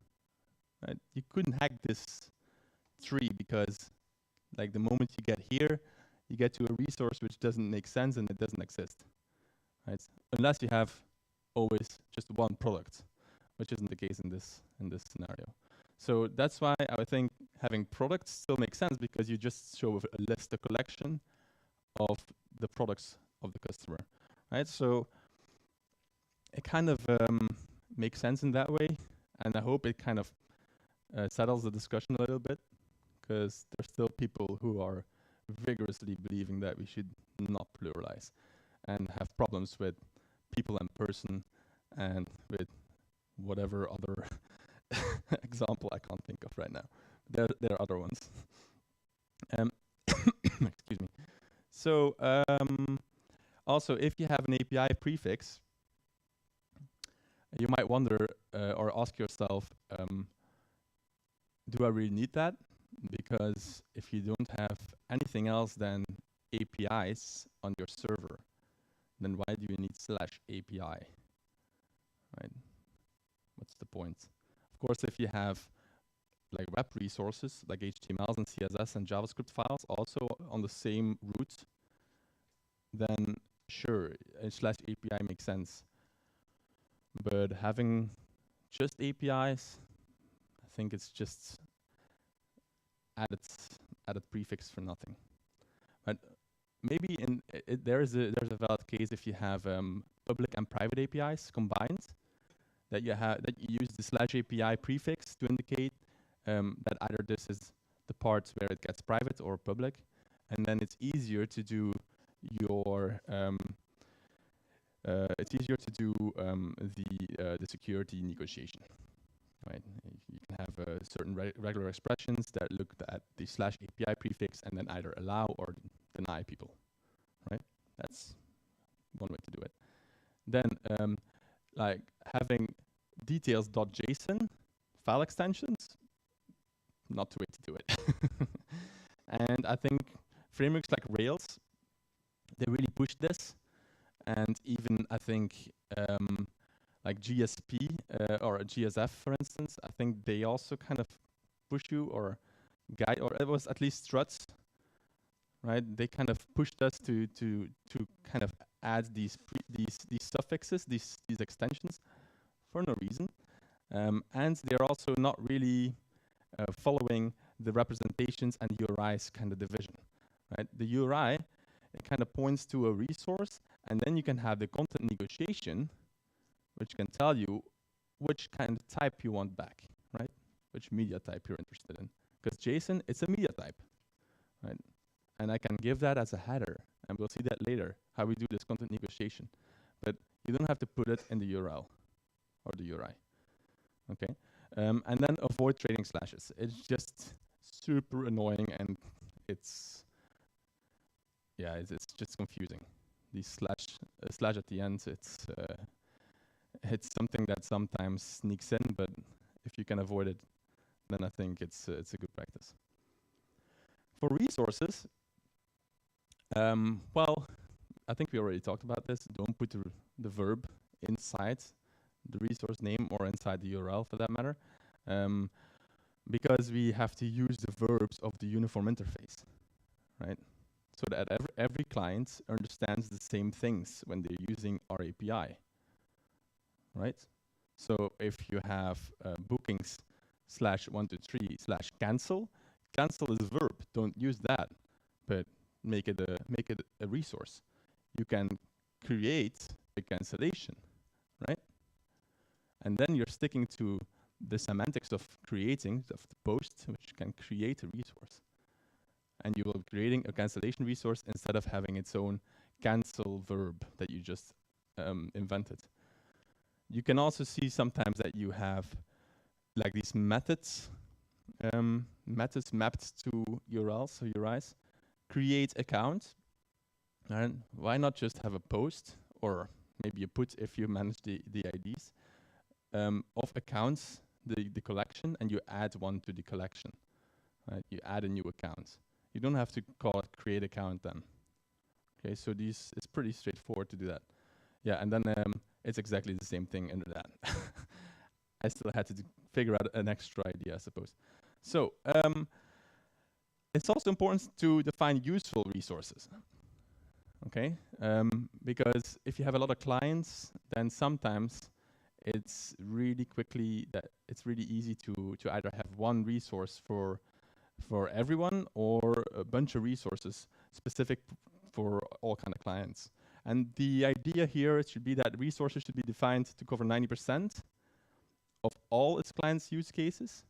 Speaker 1: Right? You couldn't hack this tree because, like, the moment you get here, you get to a resource which doesn't make sense and it doesn't exist, right? Unless you have always just one product, which isn't the case in this scenario. So that's why I think having products still makes sense, because you just show a list, a collection of the products of the customer, right? So it kind of makes sense in that way, and I hope it kind of settles the discussion a little bit, because there's still people who are vigorously believing that we should not pluralize and have problems with people and person and with whatever other example I can't think of right now. There are other ones. Excuse me. So also, if you have an API prefix, you might wonder or ask yourself, do I really need that? Because if you don't have anything else than APIs on your server, then why do you need /API? Right? What's the point? Of course, if you have like web resources like HTMLs and CSS and JavaScript files also on the same root, then sure, /API makes sense. But having just APIs, I think it's just added prefix for nothing. But maybe there's a valid case if you have public and private APIs combined, that you use the /API prefix to indicate that either this is the part where it gets private or public, and then it's easier to do your the security negotiation, right? You can have certain regular expressions that look at the /API prefix and then either allow or deny people, right? That's one way to do it. Then like having details.json file extensions, not the way to do it. And I think frameworks like Rails, they really push this. And even I think like GSP or GSF, for instance, I think they also kind of push you or guide, or it was at least Struts, right? They kind of pushed us to kind of add these suffixes, these extensions, for no reason, and they're also not really following the representations and URIs kind of division, right? The URI, it kind of points to a resource, and then you can have the content negotiation, which can tell you which kind of type you want back, right? Which media type you're interested in. Because JSON, it's a media type, right? And I can give that as a header, and we'll see that later, how we do this content negotiation. But you don't have to put it in the URL or the URI, okay? And then avoid trading slashes. It's just super annoying, and it's just confusing. These slash at the end, it's something that sometimes sneaks in, but if you can avoid it, then I think it's a good practice. For resources, well, I think we already talked about this. Don't put the verb inside the resource name or inside the URL for that matter, because we have to use the verbs of the uniform interface, right? So that every client understands the same things when they're using our API, right? So if you have bookings /123/cancel, cancel is a verb. Don't use that, but make it a resource. You can create a cancellation, right? And then you're sticking to the semantics of creating of the post, which can create a resource. And you will be creating a cancellation resource instead of having its own cancel verb that you just invented. You can also see sometimes that you have like these methods mapped to URLs, so URIs. Create account. And why not just have a post, or maybe a put if you manage the IDs of accounts, the collection, and you add one to the collection. Right? You add a new account. You don't have to call it create account then. Okay, so it's pretty straightforward to do that. Yeah, and then it's exactly the same thing under that. I still had to figure out an extra idea, I suppose. So It's also important to define useful resources. Okay, because if you have a lot of clients, then sometimes it's really easy to either have one resource for everyone or a bunch of resources specific for all kind of clients. And the idea here should be that resources should be defined to cover 90% of all its clients' use cases.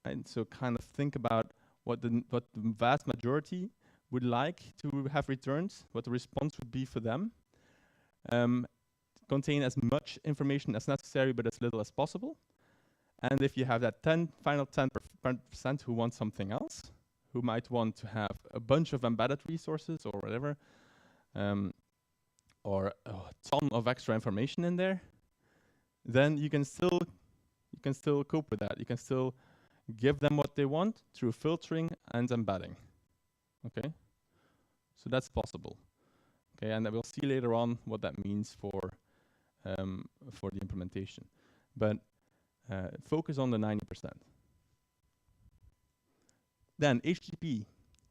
Speaker 1: And so kind of think about what the vast majority would like to have returned, what the response would be for them. Contain as much information as necessary, but as little as possible. And if you have that final 10% who want something else, who might want to have a bunch of embedded resources or whatever, or a ton of extra information in there, then you can still cope with that. You can still give them what they want through filtering and embedding. Okay, so that's possible. Okay, and we'll see later on what that means for the implementation. But focus on the 90%. Then HTTP.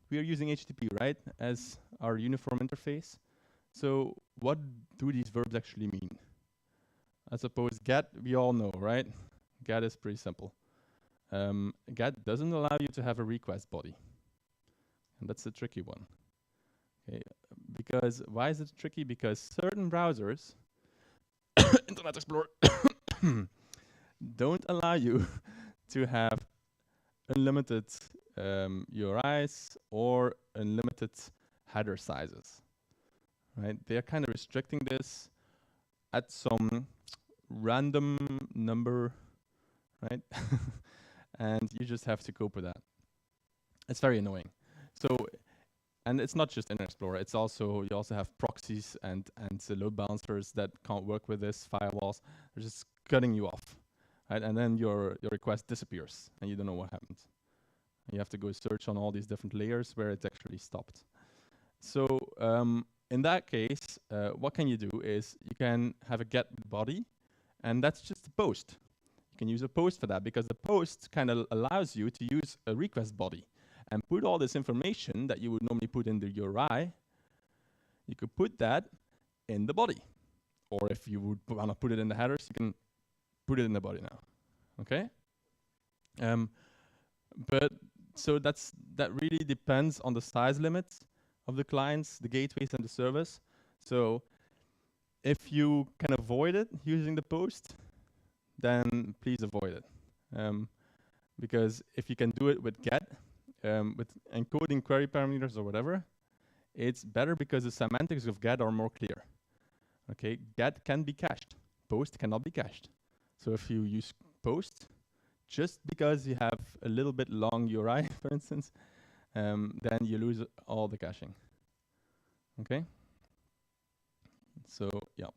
Speaker 1: We are using HTTP, right, as our uniform interface. So what do these verbs actually mean? I suppose get, we all know, right? Get is pretty simple. Get doesn't allow you to have a request body. And that's a tricky one. Okay, because why is it tricky? Because certain browsers, Internet Explorer, don't allow you to have unlimited URIs or unlimited header sizes. Right? They are kind of restricting this at some random number, right? And you just have to cope with that. It's very annoying. So, and it's not just Internet Explorer. It's also you also have proxies and load balancers that can't work with this, firewalls. They're just cutting you off, right? And then your request disappears, and you don't know what happened. You have to go search on all these different layers where it actually stopped. So in that case, what can you do is you can have a get body, and that's just a post. You can use a post for that because the post kind of allows you to use a request body and put all this information that you would normally put in the URI. You could put that in the body, or if you would want to put it in the headers, you can put it in the body now. Okay. But so that really depends on the size limits of the clients, the gateways, and the service. So if you can avoid it using the post, then please avoid it. Because if you can do it with get, with encoding query parameters or whatever, it's better because the semantics of get are more clear. Okay, get can be cached, post cannot be cached. So if you use post, just because you have a little bit long URI, for instance, then you lose all the caching. Okay? So, yeah,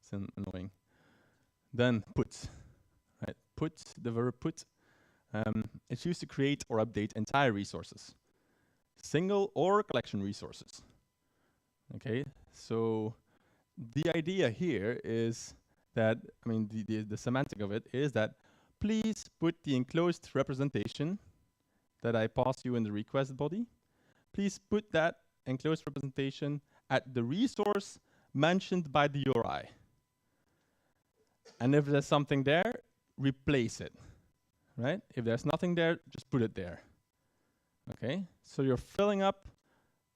Speaker 1: it's annoying. Then put, right? Put, the verb put, it's used to create or update entire resources, single or collection resources. Okay, so the idea here is that, I mean, the semantic of it is that please put the enclosed representation that I pass you in the request body. Please put that enclosed representation at the resource mentioned by the URI. And if there's something there, replace it, right? If there's nothing there, just put it there. Okay, so you're filling up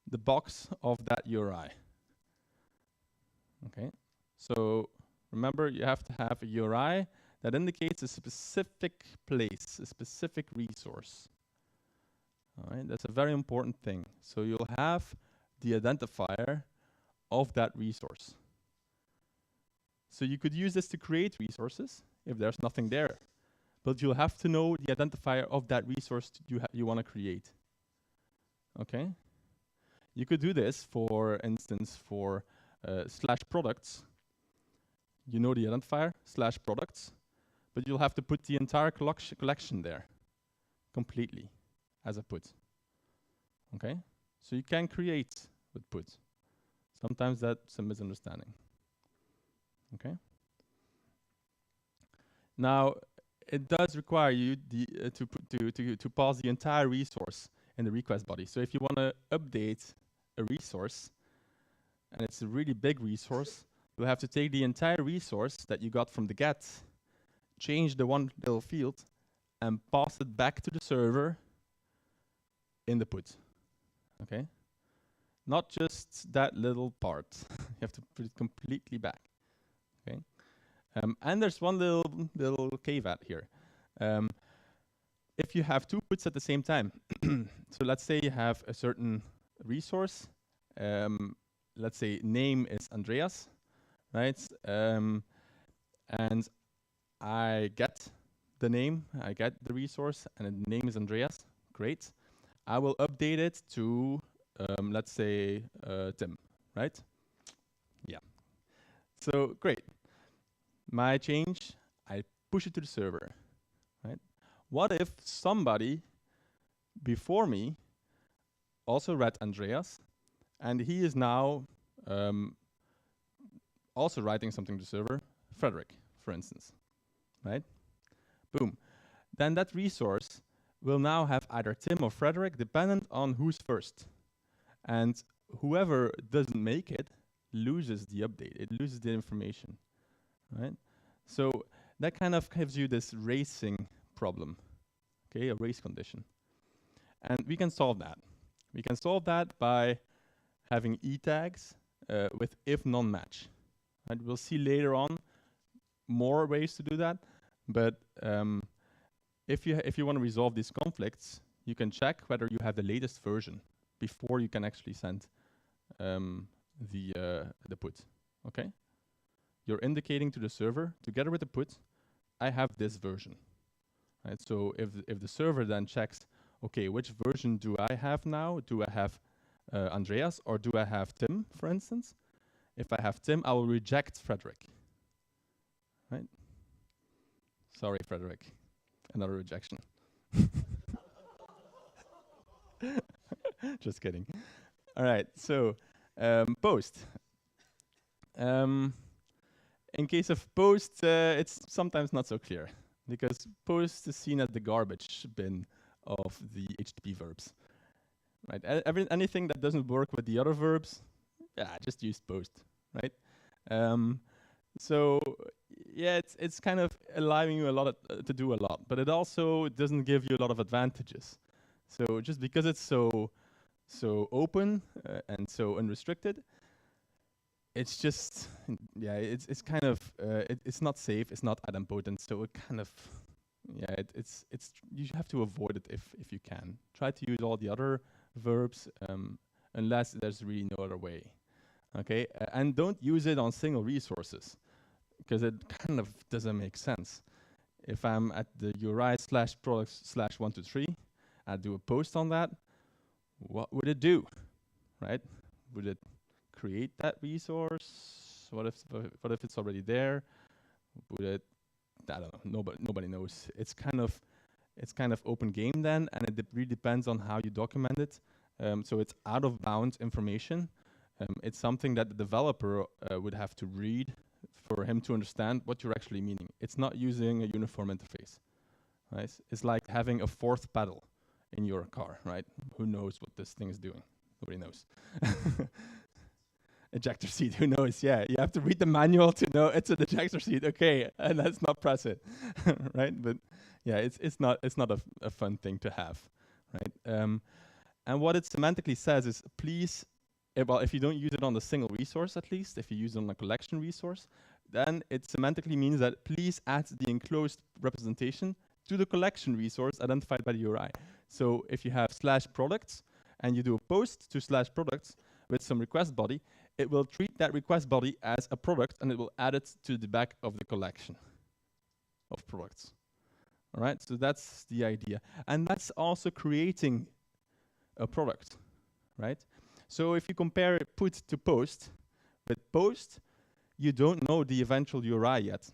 Speaker 1: the box of that URI. Okay, so remember you have to have a URI that indicates a specific place, a specific resource. All right, that's a very important thing. So you'll have the identifier of that resource. So you could use this to create resources if there's nothing there, but you'll have to know the identifier of that resource you want to create. Okay, you could do this, for instance, for /products. You know the identifier /products, but you'll have to put the entire collection there completely as a put. Okay, so you can create with put. Sometimes that's a misunderstanding. Okay. Now it does require you to pass the entire resource in the request body. So if you want to update a resource, and it's a really big resource, you'll have to take the entire resource that you got from the get, change the one little field, and pass it back to the server in the put. Okay? Not just that little part. You have to put it completely back. Okay? And there's one little caveat here. If you have two puts at the same time, so let's say you have a certain resource, let's say name is Andreas, right? And I get the name, I get the resource, and the name is Andreas. Great. I will update it to, let's say, Tim, right? Yeah. So great. My change, I push it to the server, right? What if somebody before me also read Andreas, and he is now also writing something to the server, Frederick, for instance, right? Boom. Then that resource will now have either Tim or Frederick, dependent on who's first. And whoever doesn't make it loses the update. It loses the information, right? So that kind of gives you this racing problem, okay, a race condition. And we can solve that. We can solve that by having e tags with if non-match. And we'll see later on more ways to do that. But if you want to resolve these conflicts, you can check whether you have the latest version before you can actually send the put. Okay? You're indicating to the server, together with the put, I have this version. Right? So if the server then checks, okay, which version do I have now? Do I have Andreas or do I have Tim, for instance? If I have Tim, I will reject Frederick. Right? Sorry, Frederick. Another rejection. Just kidding. All right, so post. In case of post, it's sometimes not so clear because post is seen as the garbage bin of the HTTP verbs. Right? Anything that doesn't work with the other verbs, yeah, just use post, right? So yeah, it's kind of allowing you a lot to do a lot, but it also doesn't give you a lot of advantages. So just because it's so open and so unrestricted, it's just it's kind of it's not safe, it's not idempotent, so it kind of it's you have to avoid it if you can. Try to use all the other verbs unless there's really no other way. Okay, and don't use it on single resources because it kind of doesn't make sense. If I'm at the URI/products/123, I do a post on that. What would it do, right? Would it create that resource? What if it's already there? Would it? I don't know. Nobody knows. It's kind of open game then, and it really depends on how you document it. So it's out of bounds information. It's something that the developer would have to read for him to understand what you're actually meaning. It's not using a uniform interface, right? It's like having a fourth pedal in your car, right? Who knows what this thing is doing? Nobody knows. Ejector seat, who knows? Yeah, you have to read the manual to know it's an ejector seat. Okay, and let's not press it, right? But yeah, it's not a fun thing to have, right? And what it semantically says is, please, well, if you don't use it on the single resource, at least if you use it on a collection resource, then it semantically means that please add the enclosed representation to the collection resource identified by the URI. So if you have /products and you do a post to /products with some request body, it will treat that request body as a product and it will add it to the back of the collection of products. All right, so that's the idea. And that's also creating a product, right? So if you compare put to post, with post, you don't know the eventual URI yet.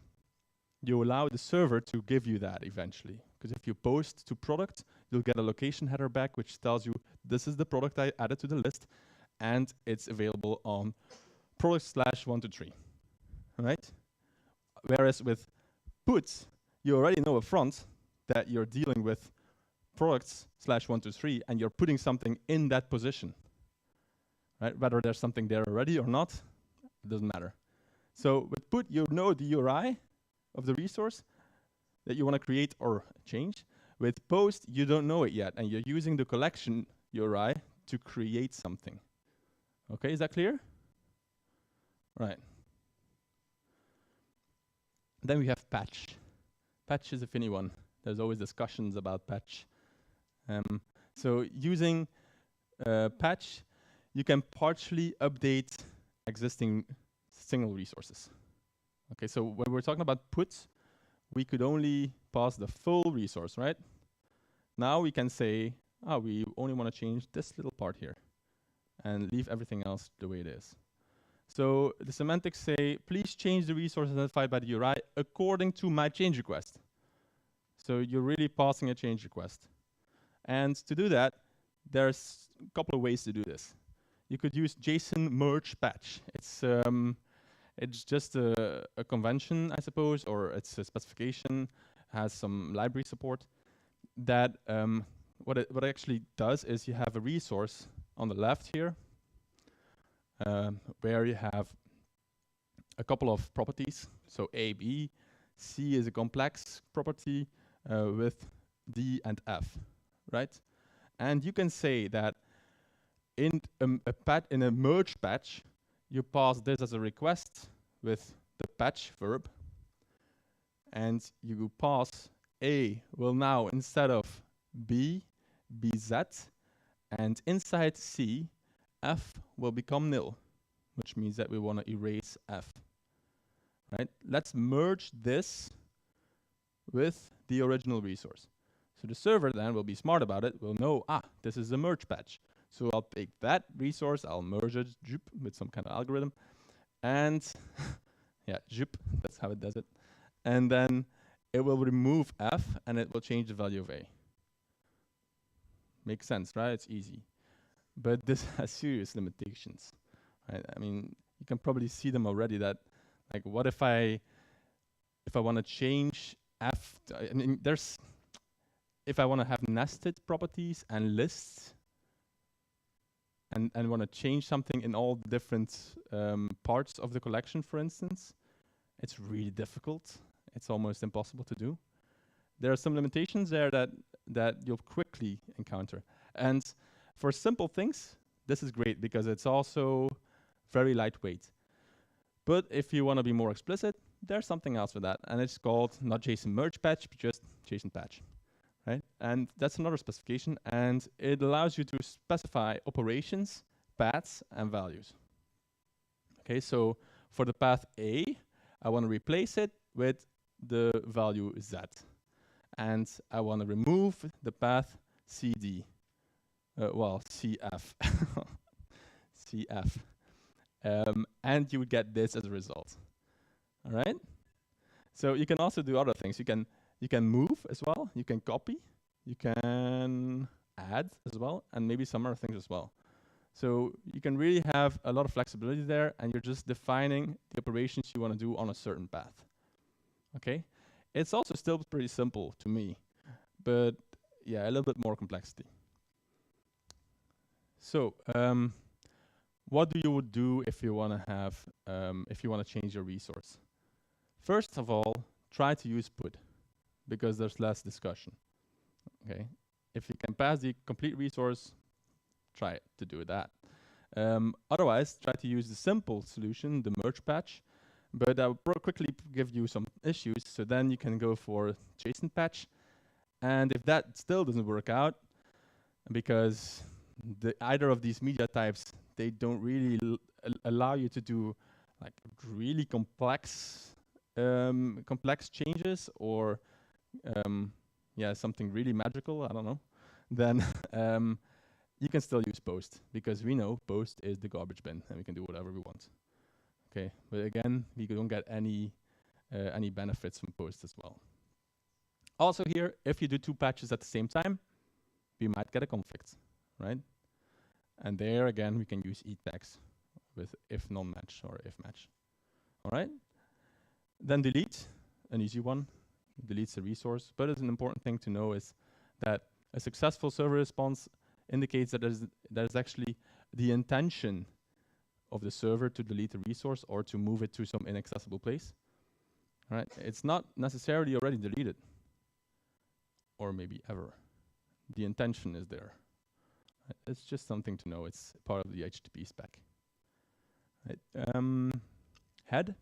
Speaker 1: You allow the server to give you that eventually. Because if you post to product, you'll get a location header back which tells you this is the product I added to the list and it's available on product/123, right? Whereas with puts, you already know up front that you're dealing with products slash 123, and you're putting something in that position, right? Whether there's something there already or not, it doesn't matter. So with put, you know the URI of the resource that you want to create or change. With post, you don't know it yet, and you're using the collection URI to create something. Okay, is that clear? Right. Then we have patch. Patch is a funny one. There's always discussions about patch. So using patch, you can partially update existing single resources. Okay, so when we're talking about put, we could only pass the full resource, right? Now we can say, we only want to change this little part here and leave everything else the way it is. So the semantics say, please change the resource identified by the URI according to my change request. So you're really passing a change request. And to do that, there's a couple of ways to do this. You could use JSON merge patch. It's just a convention, I suppose, or it's a specification, has some library support. That what it actually does is you have a resource on the left here, where you have a couple of properties. So A, B, C is a complex property with D and F, right? And you can say that in a merge patch, you pass this as a request with the patch verb, and you pass A will now, instead of B, be Z, and inside C, F will become nil, which means that we want to erase F. Right? Let's merge this with the original resource. So the server then will be smart about it, will know, this is a merge patch. So I'll take that resource, I'll merge it with some kind of algorithm, and yeah, that's how it does it. And then it will remove F and it will change the value of A. Makes sense, right? It's easy. But this has serious limitations, right? I mean, you can probably see them already, that like, what if I want to change F, I mean, if I want to have nested properties and lists, and want to change something in all different parts of the collection, for instance, it's really difficult. It's almost impossible to do. There are some limitations there that you'll quickly encounter. And for simple things, this is great because it's also very lightweight. But if you want to be more explicit, there's something else for that, and it's called not JSON merge patch, but just JSON patch, right? And that's another specification, and it allows you to specify operations, paths, and values. Okay, so for the path A, I want to replace it with the value Z, and I want to remove the path CD, CF, CF. And you would get this as a result. All right. So you can also do other things. You can move as well. You can copy. You can add as well, and maybe some other things as well. So you can really have a lot of flexibility there, and you're just defining the operations you want to do on a certain path. Okay. It's also still pretty simple to me, but yeah, a little bit more complexity. So what do you do if you want to have, if you want to change your resource? First of all, try to use put, because there's less discussion. Okay, if you can pass the complete resource, try to do that. Otherwise, try to use the simple solution, the merge patch, but I will quickly give you some issues. So then you can go for JSON patch, and if that still doesn't work out, because either of these media types, they don't really allow you to do like really complex changes, or something really magical, I don't know, then you can still use post, because we know post is the garbage bin and we can do whatever we want. Okay, but again, we don't get any benefits from post as well. Also here, if you do two patches at the same time, we might get a conflict, right? And there again, we can use etags with if non-match or if match. All right. Then delete, an easy one. Deletes a resource, but it's an important thing to know is that A successful server response indicates that there's actually the intention of the server to delete the resource or to move it to some inaccessible place. Right? It's not necessarily already deleted, or maybe ever. The intention is there. Right? It's just something to know. It's part of the HTTP spec. Right? Head.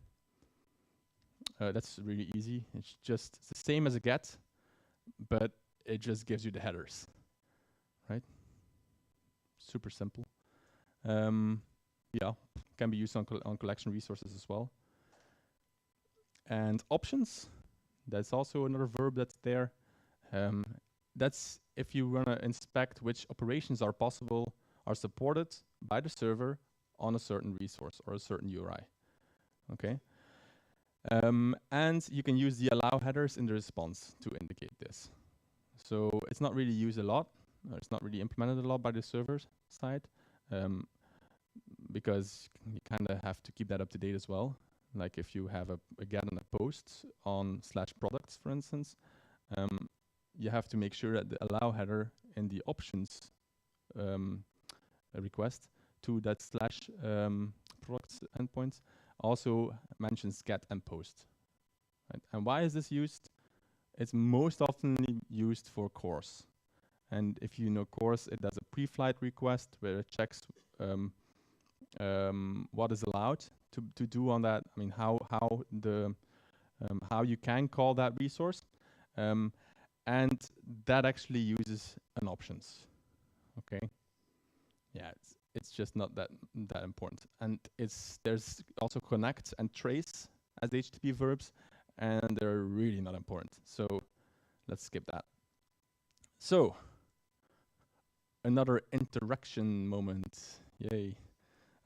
Speaker 1: That's really easy. It's the same as a get, but it just gives you the headers. Right? Super simple. Yeah, can be used on collection resources as well. And options, that's also another verb that's there. That's if you want to inspect which operations are possible, are supported by the server on a certain resource or a certain URI. Okay. And you can use the allow headers in the response to indicate this. So it's not really used a lot. It's not really implemented a lot by the server side, because you kind of have to keep that up to date as well. Like if you have a get and a post on /products, for instance, you have to make sure that the allow header in the options request to that /products endpoint also mentions get and post. Right? And why is this used? It's most often used for CORS. And if you know CORS, it does a pre-flight request where it checks what is allowed to do on that. I mean, how you can call that resource, and that actually uses an options. Okay. Yeah, it's just not that important. And there's also connect and trace as HTTP verbs, and they're really not important. So let's skip that. So another interaction moment. Yay.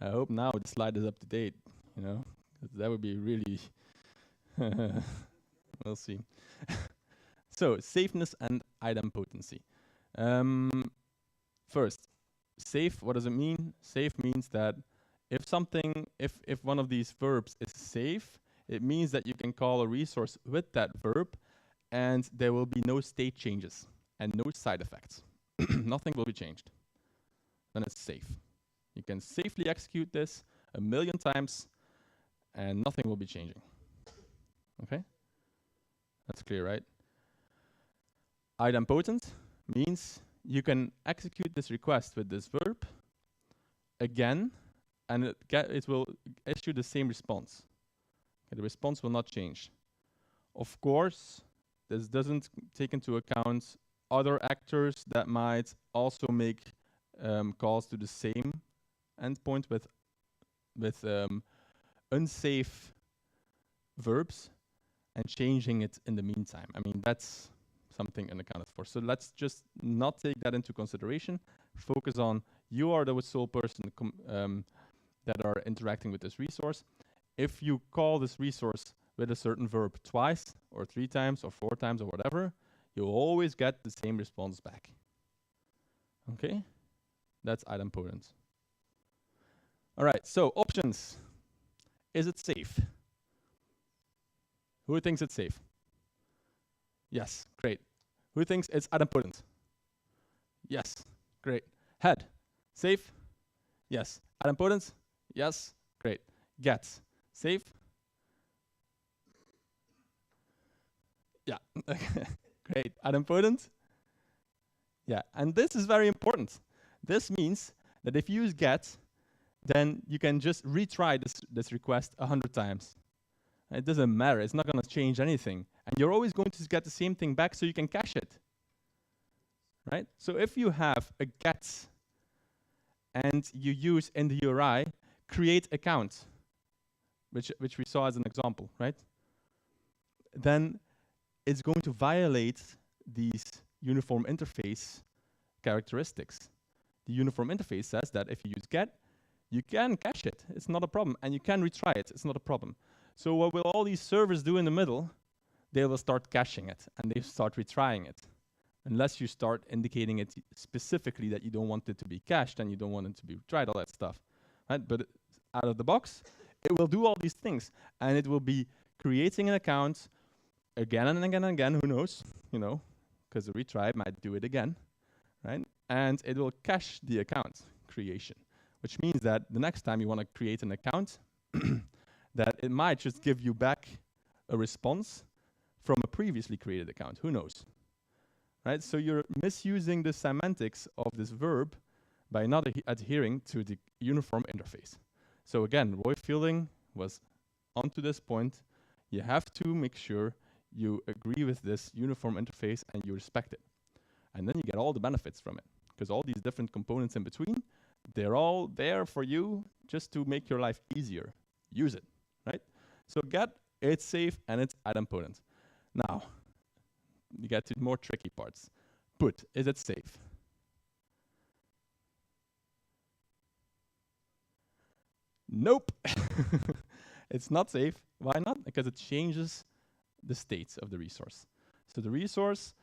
Speaker 1: I hope now the slide is up to date, you know, 'cause that would be really, we'll see. So, safeness and idempotency. First, safe, what does it mean? Safe means that if one of these verbs is safe, it means that you can call a resource with that verb and there will be no state changes and no side effects. Nothing will be changed. Then it's safe. You can safely execute this 1,000,000 times and nothing will be changing. Okay? That's clear, right? Idempotent means you can execute this request with this verb again and it will issue the same response. Okay, the response will not change. Of course, this doesn't take into account other actors that might also make calls to the same endpoint with unsafe verbs and changing it in the meantime. I mean, that's something unaccounted for. So let's just not take that into consideration. Focus on you are the sole person that are interacting with this resource. If you call this resource with a certain verb twice or 3 times or 4 times or whatever, you'll always get the same response back. Okay? That's idempotent. All right, so options. Is it safe? Who thinks it's safe? Yes, great. Who thinks it's idempotent? Yes, great. Head, safe? Yes. Idempotent? Yes, great. Get, safe? Yeah, great. Idempotent? Yeah, and this is very important. This means that if you use get, then you can just retry this request 100 times. It doesn't matter. It's not going to change anything. And you're always going to get the same thing back so you can cache it. Right? So if you have a get and you use in the URI, create account, which we saw as an example, right? Then it's going to violate these uniform interface characteristics. The uniform interface says that if you use get, you can cache it. It's not a problem. And you can retry it. It's not a problem. So what will all these servers do in the middle? They will start caching it, and they start retrying it. Unless you start indicating it specifically that you don't want it to be cached and you don't want it to be retried, all that stuff. Right? But out of the box, it will do all these things. And it will be creating an account again and again and again. Who knows? You know, because the retry might do it again. right? And it will cache the account creation, which means that the next time you want to create an account, that it might just give you back a response from a previously created account. Who knows, right? So you're misusing the semantics of this verb by not adhering to the uniform interface. So again, Roy Fielding was onto this point. You have to make sure you agree with this uniform interface and you respect it. And then you get all the benefits from it, because all these different components in between, they're all there for you just to make your life easier. Use it, right? So get, it's safe and it's idempotent. Now, you get to more tricky parts. Put, is it safe? Nope. It's not safe. Why not? Because it changes the state of the resource. So the resource,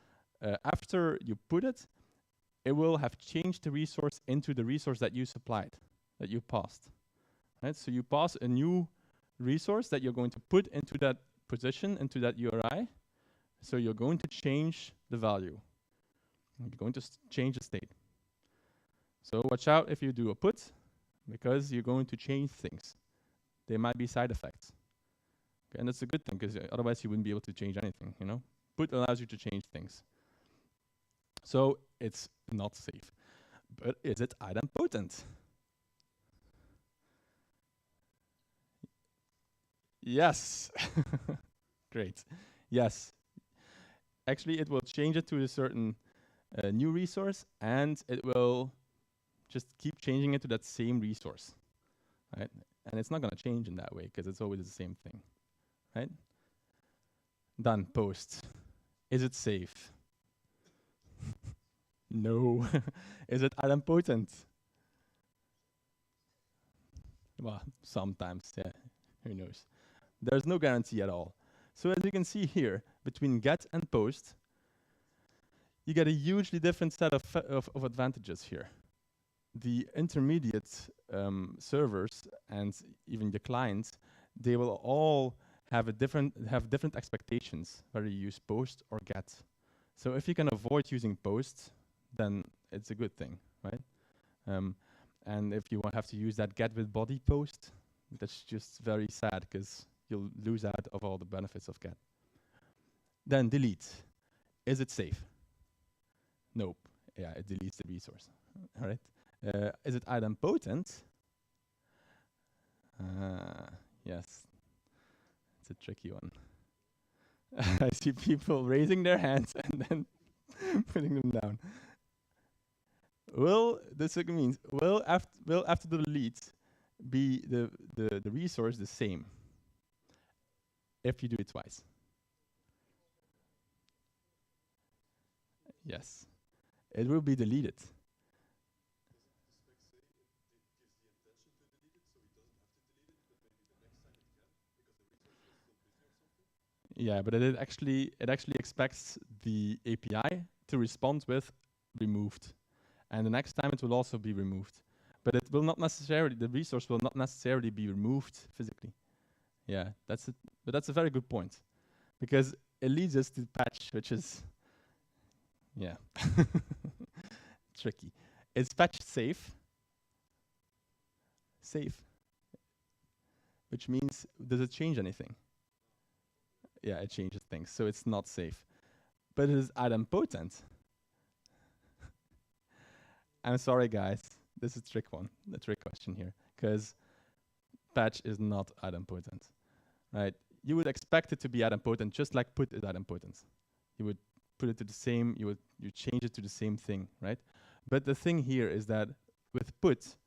Speaker 1: after you put it, it will have changed the resource into the resource that you supplied, that you passed. Right? So you pass a new resource that you're going to put into that position, into that URI. So you're going to change the value. You're going to change the state. So watch out if you do a put, because you're going to change things. There might be side effects. Okay, and that's a good thing, because otherwise you wouldn't be able to change anything, you know? Put allows you to change things. So it's not safe. But is it idempotent? Yes. Great. Yes. Actually, it will change it to a certain new resource, and it will just keep changing it to that same resource, right? And it's not going to change in that way, because it's always the same thing, right? Done. Post. Is it safe? No. Is it idempotent? Well, sometimes, yeah. Who knows? There's no guarantee at all. So as you can see here, between get and post, you get a hugely different set of advantages here. The intermediate servers and even the clients, they will all have different expectations whether you use post or get. So if you can avoid using post, then it's a good thing, right? And if you have to use that get with body post, that's just very sad, because you'll lose out of all the benefits of get. Then delete. Is it safe? Nope. Yeah, it deletes the resource. All right. Is it idempotent? Yes. It's a tricky one. I see people raising their hands and then putting them down. Will this means will after the delete be the resource the same if you do it twice? Yes. It will be deleted. Yeah, but it actually expects the API to respond with removed, and the next time it will also be removed, but it will not necessarily, the resource will not necessarily be removed physically. Yeah, that's it. But that's a very good point, because it leads us to patch, which is yeah tricky. Is patch safe? Safe, which means does it change anything? Yeah, it changes things, so it's not safe. But it is idempotent. I'm sorry, guys. This is the trick question here, because patch is not idempotent, right? You would expect it to be idempotent, just like put is idempotent. You would put it to the same, you change it to the same thing, right? But the thing here is that with put,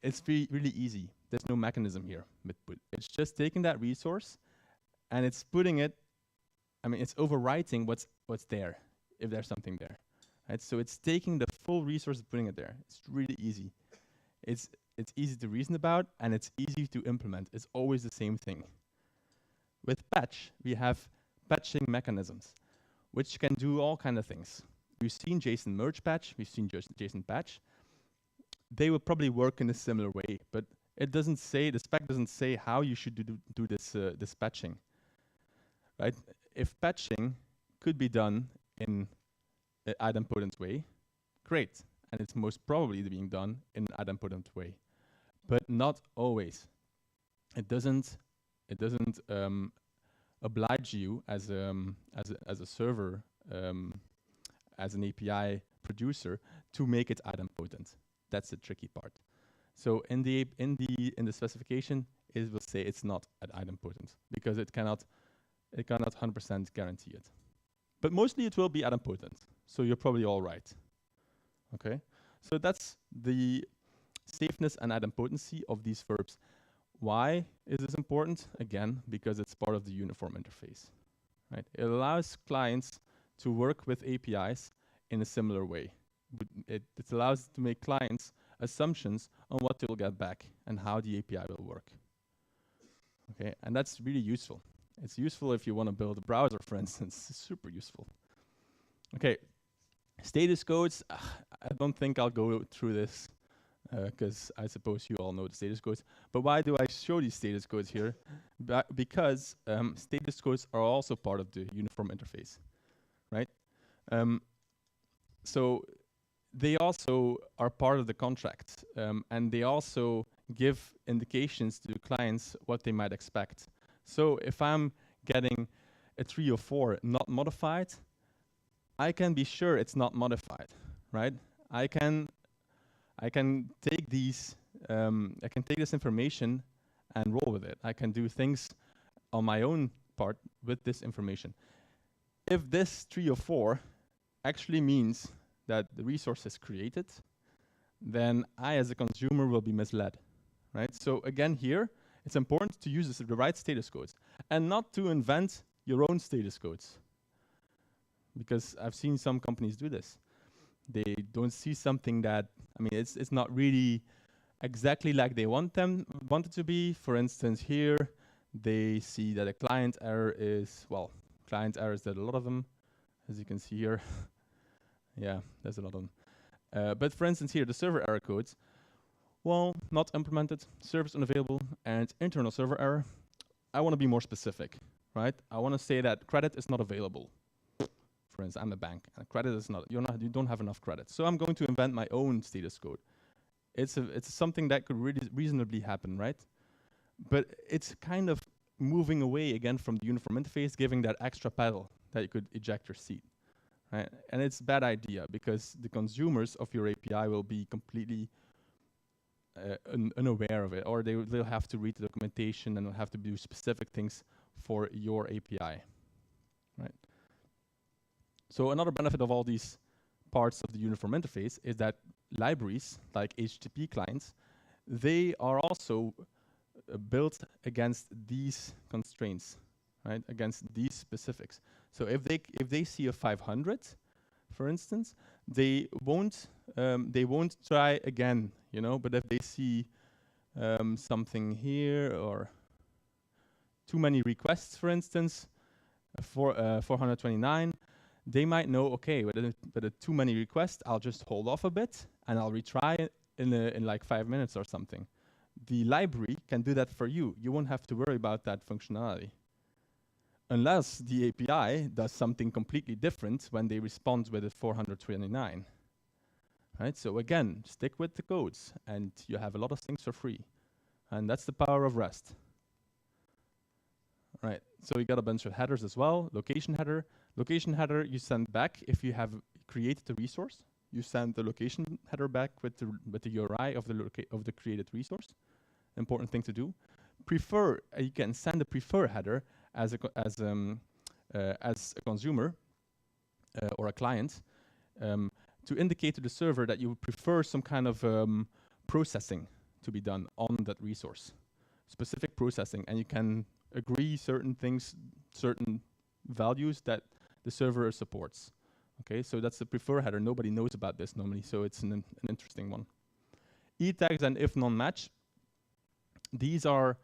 Speaker 1: it's really easy. There's no mechanism here with put. It's just taking that resource and it's putting it, it's overwriting what's there, if there's something there, right? So it's taking the full resource and putting it there. It's really easy. It's easy to reason about, and it's easy to implement. It's always the same thing. With patch, we have patching mechanisms, which can do all kind of things. We've seen JSON merge patch, we've seen JSON patch. They will probably work in a similar way, but it doesn't say, the spec doesn't say how you should do this patching, right? If patching could be done in an idempotent way, great. And it's most probably being done in an idempotent way, but not always. It doesn't oblige you as a server, as an API producer, to make it idempotent. That's the tricky part. So in the specification, it will say it's not idempotent because it cannot 100% guarantee it. But mostly it will be idempotent. So you're probably all right. Okay. So that's the safeness and idempotency of these verbs. Why is this important? Again, because it's part of the uniform interface. Right? It allows clients to work with APIs in a similar way. It allows to make clients assumptions on what they'll get back and how the API will work. Okay, and that's really useful. It's useful if you want to build a browser, for instance. It's super useful. Okay, status codes. I don't think I'll go through this because I suppose you all know the status codes. But why do I show these status codes here? Because status codes are also part of the uniform interface, right? So they also are part of the contract, and they also give indications to clients what they might expect. So if I'm getting a 3 or 4 not modified, I can be sure it's not modified, right? I can take these, I can take this information and roll with it. I can do things on my own part with this information. If this 3 or 4 actually means that the resource is created, then I as a consumer will be misled, right? So again here, it's important to use the right status codes and not to invent your own status codes. Because I've seen some companies do this. They don't see something that, I mean, it's not really exactly like they want it to be. For instance, here, they see that a client error is, well, client errors, there's a lot of them, as you can see here. Yeah, there's a lot of them. But for instance here, the server error codes, well, not implemented, service unavailable, and internal server error. I want to be more specific, right? I want to say that credit is not available. For instance, I'm a bank, and credit is not, you don't have enough credit. So I'm going to invent my own status code. It's something that could really reasonably happen, right? But it's kind of moving away again from the uniform interface, giving that extra pedal that you could eject your seat. Right? And it's a bad idea because the consumers of your API will be completely unaware of it, or they'll have to read the documentation and they'll have to do specific things for your API. Right? So another benefit of all these parts of the uniform interface is that libraries, like HTTP clients, they are also built against these constraints, right? Against these specifics. So if they see a 500, for instance, they won't try again, you know. But if they see something here or too many requests, for instance, for 429, they might know, okay, with too many requests, I'll just hold off a bit and I'll retry it in like 5 minutes or something. The library can do that for you. You won't have to worry about that functionality. Unless the API does something completely different when they respond with a 429. Right? So again, stick with the codes and you have a lot of things for free. And that's the power of REST. Right, so you got a bunch of headers as well. Location header. Location header you send back if you have created the resource. You send the location header back with the URI of the created resource. Important thing to do. Prefer, you can send a prefer header as a consumer or a client to indicate to the server that you would prefer some kind of processing to be done on that resource, specific processing, and you can agree certain things, certain values that the server supports. Okay, so that's the prefer header. Nobody knows about this normally, so it's an interesting one. E tags and if non-match. These are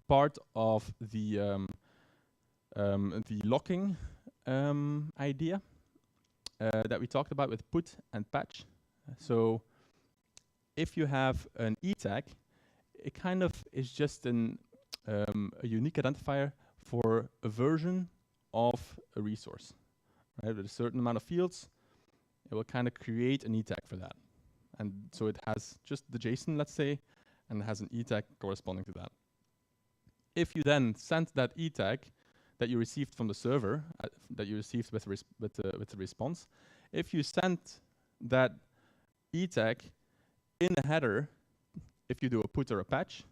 Speaker 1: part of the locking idea that we talked about with put and patch. So if you have an E tag, it kind of is just a unique identifier for a version of a resource, right? With a certain amount of fields, it will kind of create an E tag for that. And so it has just the JSON, let's say, and it has an E tag corresponding to that. If you then send that E tag that you received from the server, that you received with the response, if you send that E tag in a header, if you do a put or a patch,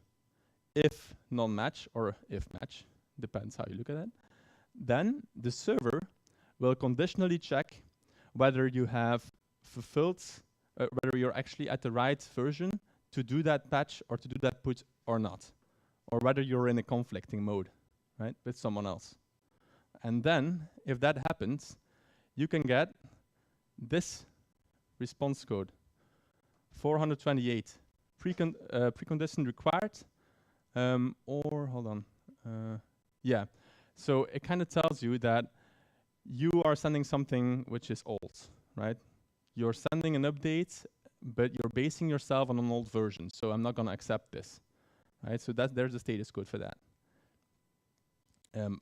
Speaker 1: if non-match or if match, depends how you look at it, then the server will conditionally check whether you have fulfilled, whether you're actually at the right version to do that patch or to do that put or not, or whether you're in a conflicting mode, right, with someone else. And then, if that happens, you can get this response code, 428, precondition required, or hold on, yeah. So it kind of tells you that you are sending something which is old, right? You're sending an update, but you're basing yourself on an old version, so I'm not going to accept this, right? So there's the status code for that.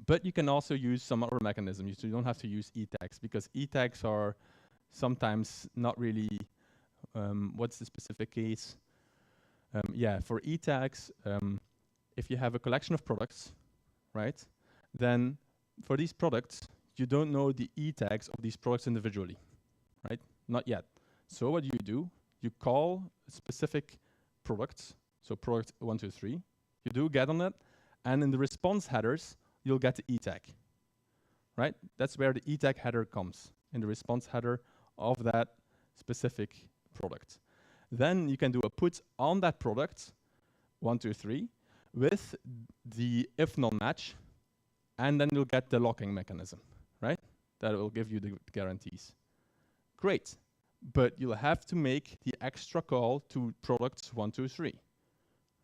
Speaker 1: But you can also use some other mechanisms. So you don't have to use E tags, because E tags are sometimes not really, what's the specific case? Yeah, for E tags, if you have a collection of products, right, then for these products, you don't know the E tags of these products individually, right? Not yet. So what do? You call specific products, so product 1, 2, 3. You do get on it, and in the response headers, you'll get the E tag, right? That's where the E tag header comes, in the response header of that specific product. Then you can do a put on that product, 1, 2, 3, with the if non-match, and then you'll get the locking mechanism, right? That will give you the guarantees. Great, but you'll have to make the extra call to products 1, 2, 3,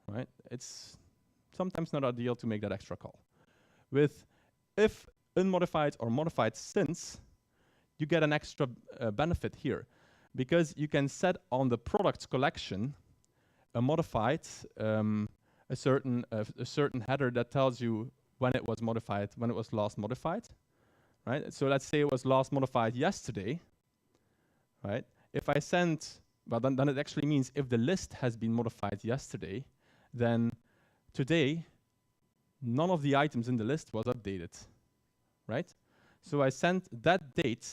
Speaker 1: right? It's sometimes not ideal to make that extra call. With if unmodified or modified since, you get an extra benefit here, because you can set on the products collection a modified, a certain header that tells you when it was modified, when it was last modified, right? So let's say it was last modified yesterday, right? If I send, well, then it actually means if the list has been modified yesterday, then today, none of the items in the list was updated, right? So I sent that date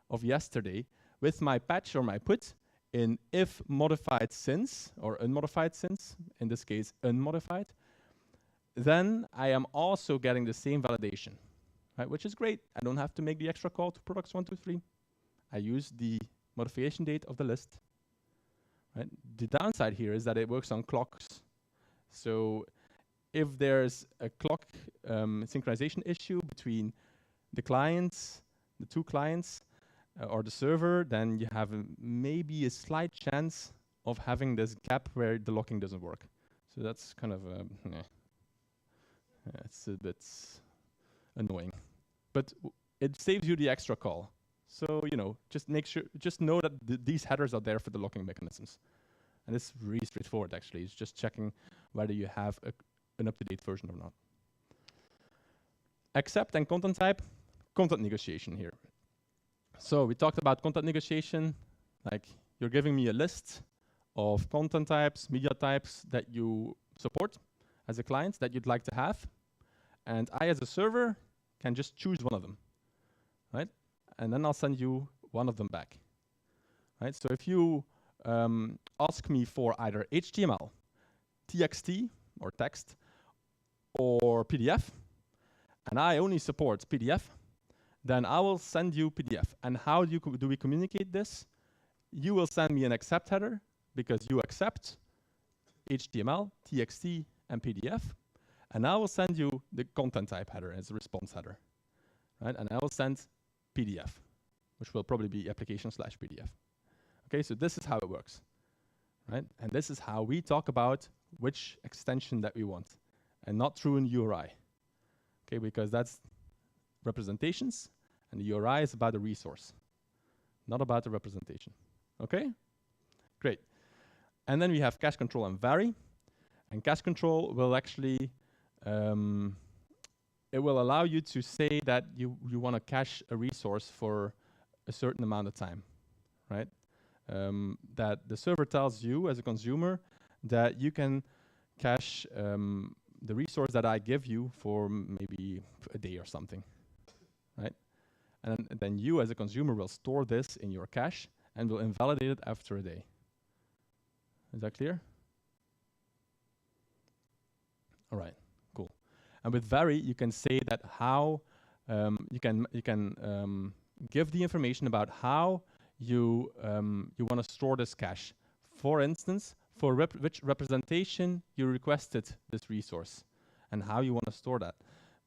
Speaker 1: of yesterday with my patch or my put in if modified since, or unmodified since, in this case unmodified, then I am also getting the same validation, right? Which is great. I don't have to make the extra call to products 1, 2, 3. I use the modification date of the list, right? The downside here is that it works on clocks. So if there's a clock synchronization issue between the clients, the two clients, or the server, then you have maybe a slight chance of having this gap where the locking doesn't work. So that's kind of it's a bit annoying, but it saves you the extra call. So just make sure, just know that these headers are there for the locking mechanisms, and it's really straightforward. Actually, it's just checking whether you have an up-to-date version or not. Accept and content type, content negotiation here. So we talked about content negotiation, like you're giving me a list of content types, media types that you support as a client that you'd like to have. And I, as a server, can just choose one of them, right? And then I'll send you one of them back, right? So if you ask me for either HTML, TXT, or text, or PDF, and I only support PDF, then I will send you PDF. And how do we communicate this? You will send me an accept header, because you accept HTML, TXT, and PDF. And I will send you the content type header as a response header, right? And I will send PDF, which will probably be application/PDF. Okay, so this is how it works, right? And this is how we talk about which extension that we want, and not through an URI. Okay, because that's representations, and the URI is about the resource, not about the representation. Okay? Great. And then we have cache control and vary. And cache control will actually, it will allow you to say that you want to cache a resource for a certain amount of time, right? That the server tells you as a consumer that you can cache the resource that I give you for maybe a day or something, right? And then you as a consumer will store this in your cache and will invalidate it after a day. Is that clear? All right, cool. And with vary, you can say that how you can give the information about how you want to store this cache. For instance, for which representation you requested this resource and how you want to store that.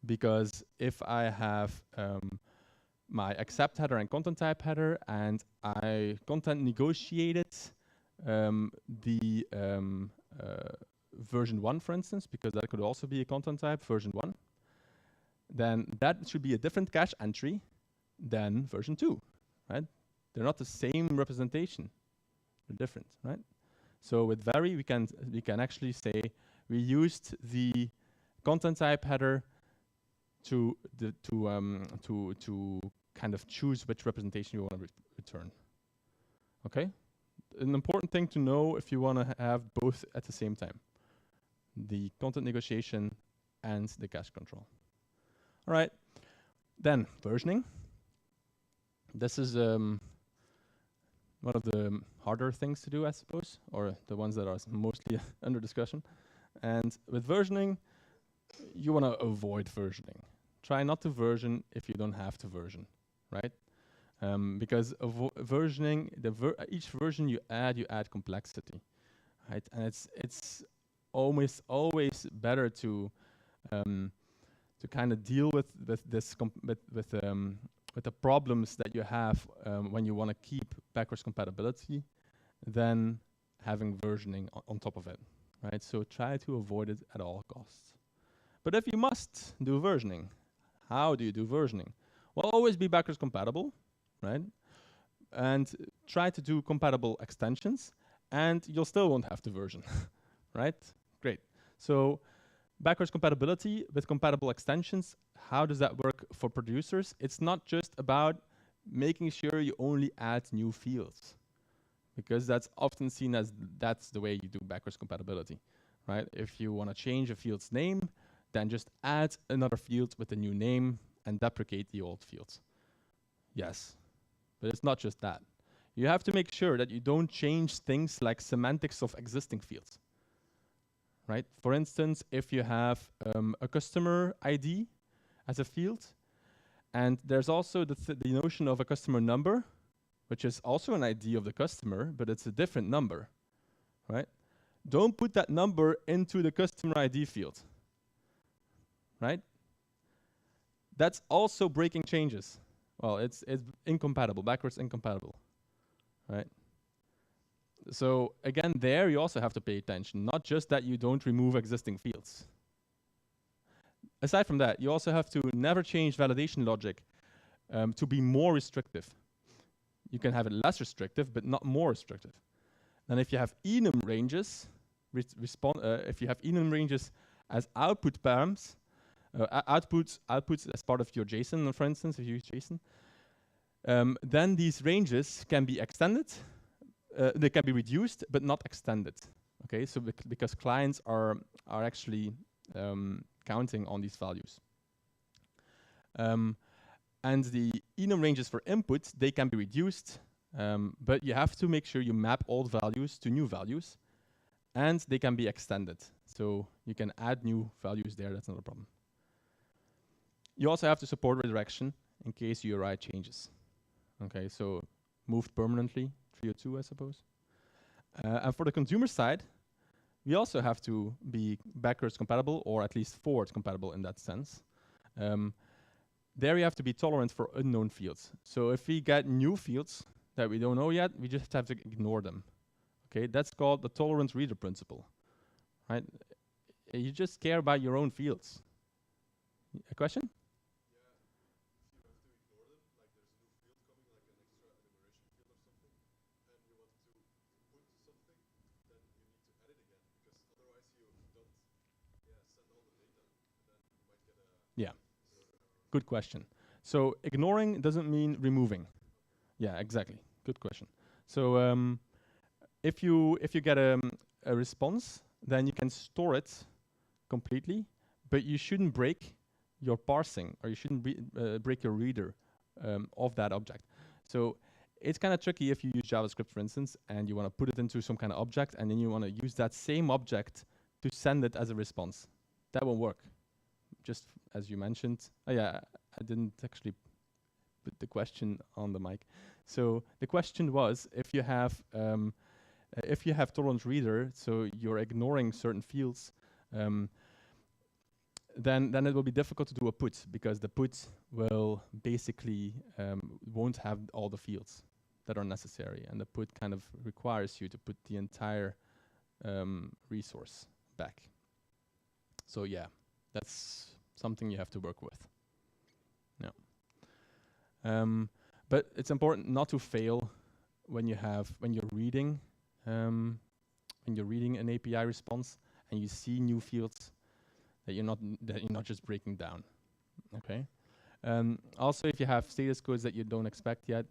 Speaker 1: Because if I have my accept header and content type header and I content negotiated the version 1, for instance, because that could also be a content type, version 1, then that should be a different cache entry than version 2, right? They're not the same representation. They're different, right? So with vary, we can actually say we used the content type header to kind of choose which representation you want to return. Okay? An important thing to know if you want to have both at the same time: the content negotiation and the cache control. All right. Then versioning. This is one of the harder things to do, I suppose, or the ones that are mostly under discussion. And with versioning, you want to avoid versioning. Try not to version if you don't have to version, right? Because versioning, each version you add complexity, right? And it's almost always better to kind of deal with the problems that you have when you want to keep backwards compatibility than having versioning on top of it, right? So try to avoid it at all costs. But if you must do versioning, how do you do versioning? Well, always be backwards compatible, right? And try to do compatible extensions, and you'll still won't have to version, right? Great. So backwards compatibility with compatible extensions, how does that work for producers? It's not just about making sure you only add new fields, because that's often seen as that's the way you do backwards compatibility, right? If you want to change a field's name, then just add another field with a new name and deprecate the old fields. Yes, but it's not just that. You have to make sure that you don't change things like semantics of existing fields, right? For instance, if you have a customer ID as a field, and there's also the notion of a customer number, which is also an ID of the customer, but it's a different number, right? Don't put that number into the customer ID field, right? That's also breaking changes. Well, it's incompatible, backwards incompatible, right? So again, there you also have to pay attention, not just that you don't remove existing fields. Aside from that, you also have to never change validation logic to be more restrictive. You can have it less restrictive, but not more restrictive. And if you have enum ranges, if you have enum ranges as output params, outputs as part of your JSON, for instance, if you use JSON, then these ranges can be extended. They can be reduced, but not extended. Okay, so because clients are actually counting on these values. And the enum ranges for input, they can be reduced, but you have to make sure you map old values to new values, and they can be extended. So you can add new values there, that's not a problem. You also have to support redirection in case URI changes. Okay, so moved permanently, 302, I suppose. And for the consumer side, we also have to be backwards compatible, or at least forward compatible in that sense. There you have to be tolerant for unknown fields. So if we get new fields that we don't know yet, we just have to ignore them. Okay, that's called the tolerance reader principle, right? You just care about your own fields. A question? Yeah, good question. So ignoring doesn't mean removing. Yeah, exactly. Good question. So if you get a response, then you can store it completely, but you shouldn't break your parsing, or you shouldn't break your reader of that object. So it's kind of tricky if you use JavaScript, for instance, and you want to put it into some kind of object, and then you want to use that same object to send it as a response. That won't work. Just as you mentioned. Oh yeah, I didn't actually put the question on the mic. So the question was, if you have tolerant reader, so you're ignoring certain fields, then it will be difficult to do a put, because the put will basically won't have all the fields that are necessary, and the put kind of requires you to put the entire resource back. So yeah, that's something you have to work with. Yeah. But it's important not to fail when you're reading an API response and you see new fields that you're not just breaking down. Okay. Also, if you have status codes that you don't expect yet,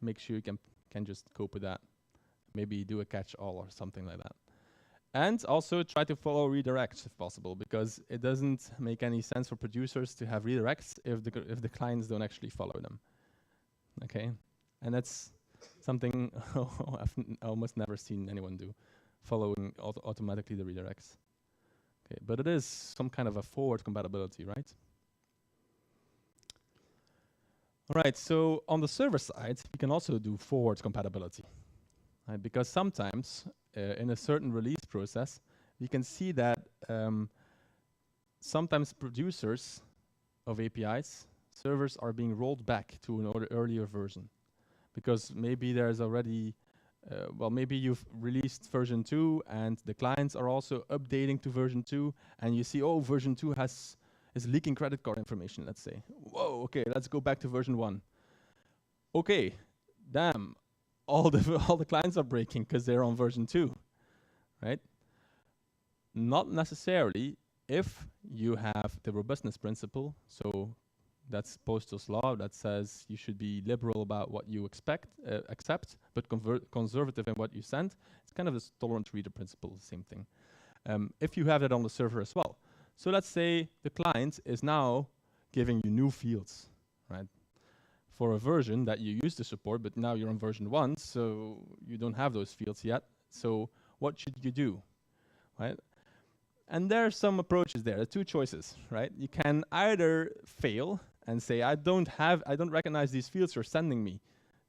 Speaker 1: make sure you can just cope with that. Maybe do a catch-all or something like that. And also try to follow redirects if possible, because it doesn't make any sense for producers to have redirects if the clients don't actually follow them. Okay, and that's something I've almost never seen anyone do, following automatically the redirects. Okay, but it is some kind of a forward compatibility, right? All right, so on the server side, you can also do forward compatibility, right? Because sometimes in a certain release process, we can see that sometimes producers of APIs, servers are being rolled back to an earlier version, because maybe there's already, maybe you've released version 2 and the clients are also updating to version 2, and you see, oh, version 2 is leaking credit card information, let's say. Whoa, okay, let's go back to version 1. Okay, damn, all the clients are breaking because they're on version 2, right? Not necessarily if you have the robustness principle. So that's Postel's law that says you should be liberal about what you accept, but conservative in what you send. It's kind of this tolerant reader principle, the same thing. If you have that on the server as well. So let's say the client is now giving you new fields, right? For a version that you used to support, but now you're on version 1, so you don't have those fields yet. So what should you do, right? And there are some approaches there. There are two choices, right? You can either fail and say, I don't recognize these fields you're sending me,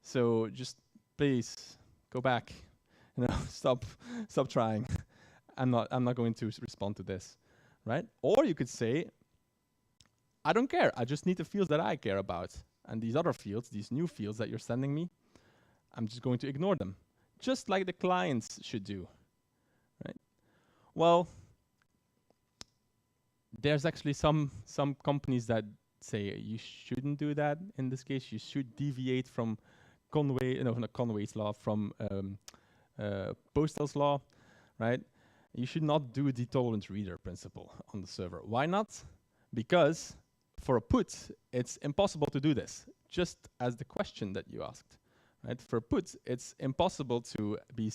Speaker 1: so just please go back, stop trying. I'm not going to respond to this, right? Or you could say, I don't care. I just need the fields that I care about, and these other fields, these new fields that you're sending me, I'm just going to ignore them, just like the clients should do, right? Well, there's actually some companies that say you shouldn't do that. In this case, you should deviate from not Conway's law, from Postel's law, right? You should not do the tolerant reader principle on the server. Why not? Because for a put, it's impossible to do this, just as the question that you asked, right? For a put, it's impossible to be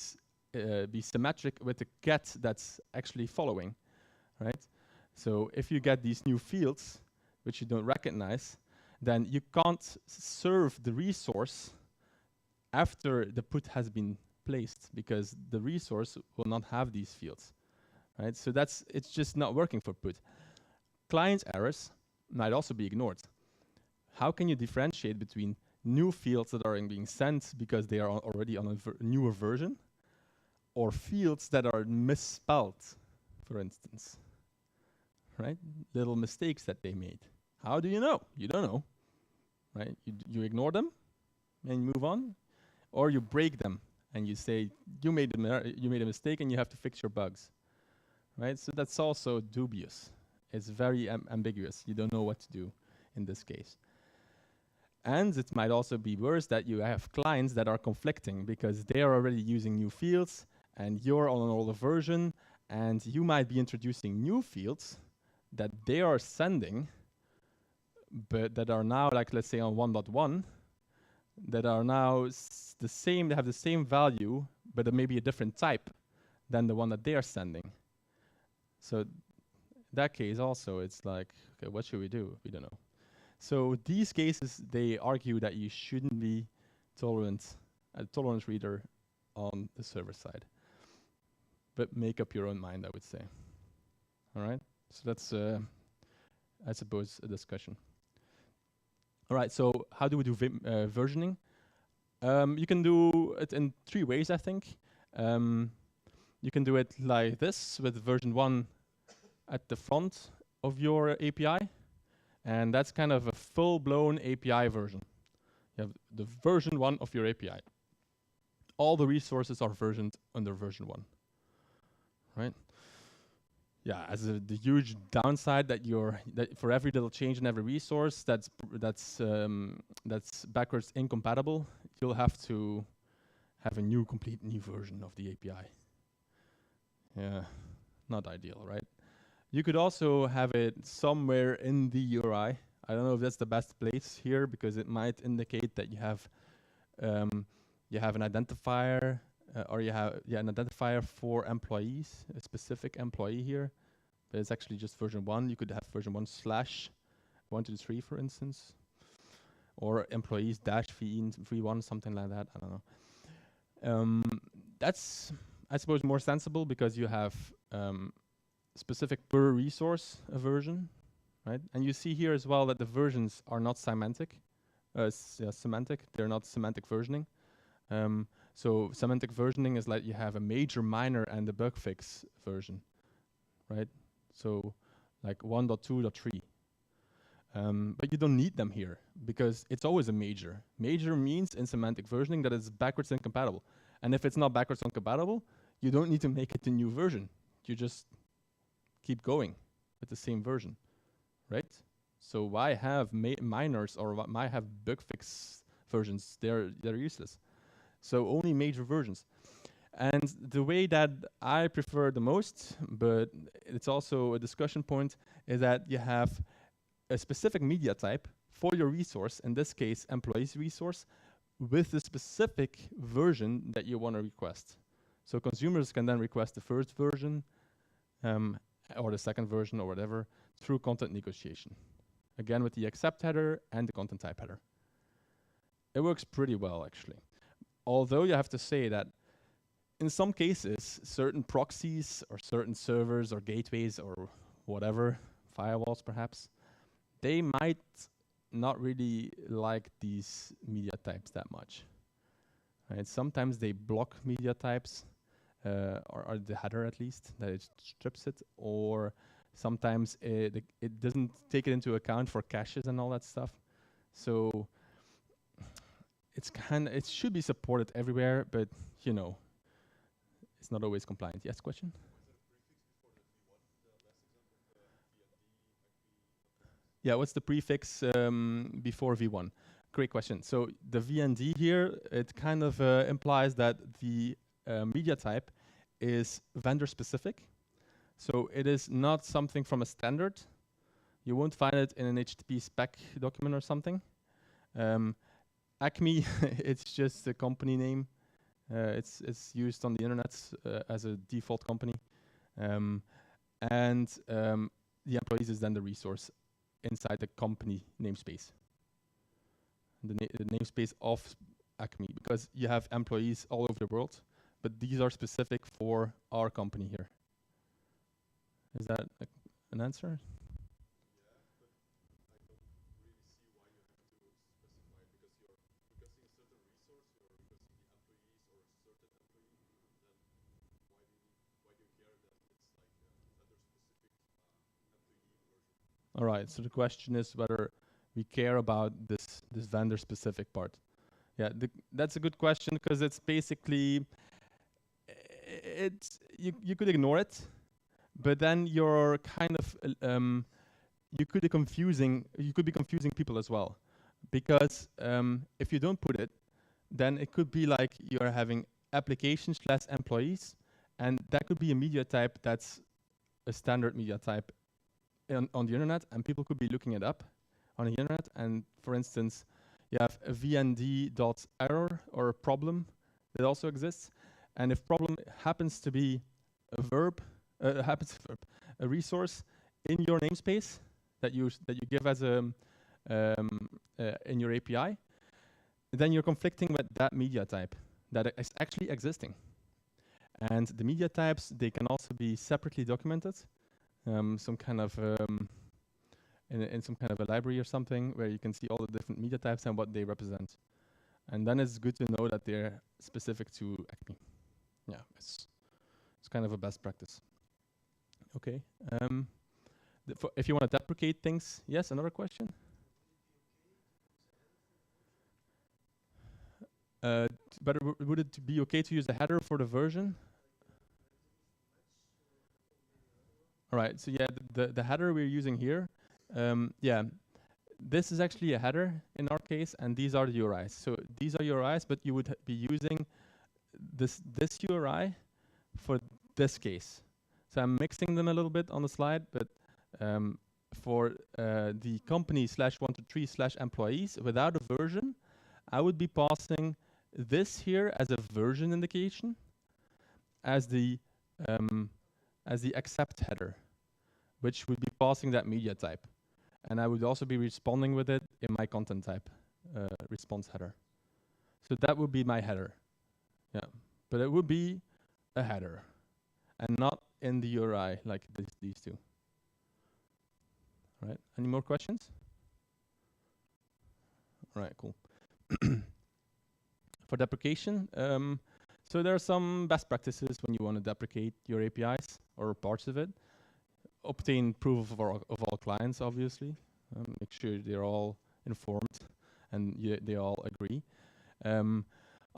Speaker 1: symmetric with the get that's actually following, right? So if you get these new fields, which you don't recognize, then you can't serve the resource after the put has been placed, because the resource will not have these fields, right? So it's just not working for put. Client errors might also be ignored. How can you differentiate between new fields that are being sent because they are already on a newer version, or fields that are misspelled, for instance? Right? Little mistakes that they made. How do you know? You don't know, right? You ignore them and move on, or you break them and you say you made a mistake and you have to fix your bugs, right? So that's also dubious. It's very ambiguous. You don't know what to do in this case. And it might also be worse that you have clients that are conflicting because they are already using new fields and you're on an older version, and you might be introducing new fields that they are sending, but that are now, like, let's say on 1.1, that are now the same, they have the same value, but it may be a different type than the one that they are sending. So in that case also, it's like, okay, what should we do? We don't know. So these cases, they argue that you shouldn't be a tolerance reader on the server side. But make up your own mind, I would say. All right? So that's, I suppose, a discussion. All right, so how do we do versioning? You can do it in 3 ways, I think. You can do it like this, with version 1 at the front of your API. And that's kind of a full-blown API version. You have the version 1 of your API. All the resources are versioned under version 1, right? Yeah, as the huge downside that for every little change in every resource that's backwards incompatible, you'll have to have a complete new version of the API. Yeah, not ideal, right? You could also have it somewhere in the URI. I don't know if that's the best place here because it might indicate that you have an identifier or you have an identifier for employees, a specific employee here. But it's actually just version 1. You could have version 1/123, for instance, or employees -v1, something like that. I don't know. That's, I suppose, more sensible because you have specific per resource version, right? And you see here as well that the versions are not semantic. Semantic. They're not semantic versioning. So semantic versioning is like you have a major, minor, and a bug fix version, right? So like 1.2.3. But you don't need them here because it's always a major. Major means in semantic versioning that it's backwards incompatible. And if it's not backwards incompatible, you don't need to make it a new version. You just keep going with the same version, right? So why have minors or why have bug fix versions? They're useless. So only major versions. And the way that I prefer the most, but it's also a discussion point, is that you have a specific media type for your resource, in this case, employees resource, with the specific version that you want to request. So consumers can then request the first version or the second version or whatever through content negotiation. Again, with the accept header and the content type header. It works pretty well, actually. Although you have to say that in some cases, certain proxies or certain servers or gateways or whatever, firewalls perhaps, they might not really like these media types that much. Right? Sometimes they block media types, or the header at least, that it strips it, or sometimes it doesn't take it into account for caches and all that stuff. So it should be supported everywhere, but you know, it's not always compliant. Yes, question? Yeah, what's the prefix before v1? Great question. So the VND here, it kind of implies that the media type is vendor specific. So it is not something from a standard. You won't find it in an HTTP spec document or something. Acme, it's just a company name. It's used on the internet as a default company. And the employees is then the resource inside the company namespace. The namespace of Acme, because you have employees all over the world, but these are specific for our company here. Is that an answer? All right, so the question is whether we care about this vendor specific part. Yeah, that's a good question because it's basically, you could ignore it, but then you're kind of, you could be confusing people as well. Because if you don't put it, then it could be like you're having applications/employees, and that could be a media type that's a standard media type on the internet, and people could be looking it up on the internet. And for instance, You have a vnd.error or a problem that also exists. And if problem happens to be a verb, a resource in your namespace that you give as a in your API, then you're conflicting with that media type that is actually existing. And the media types, they can also be separately documented, some kind of in some kind of a library or something where you can see all the different media types and what they represent. And then it's good to know that they're specific to Acme. Yeah, it's kind of a best practice. Okay. If you want to deprecate things, yes, another question? But would it be okay to use a header for the version? All right, so yeah, the header we're using here, yeah, this is actually a header in our case, and these are the URIs. So these are URIs, but you would be using this URI for this case. So I'm mixing them a little bit on the slide, but for the company /123/employees without a version, I would be passing this here as a version indication as the accept header, which would be passing that media type. And I would also be responding with it in my content type response header. So that would be my header. Yeah, but it would be a header and not in the URI like these two. All right, any more questions? All right, cool. For deprecation, so there are some best practices when you want to deprecate your APIs or parts of it. Obtain proof of all clients, obviously. Make sure they're all informed and they all agree.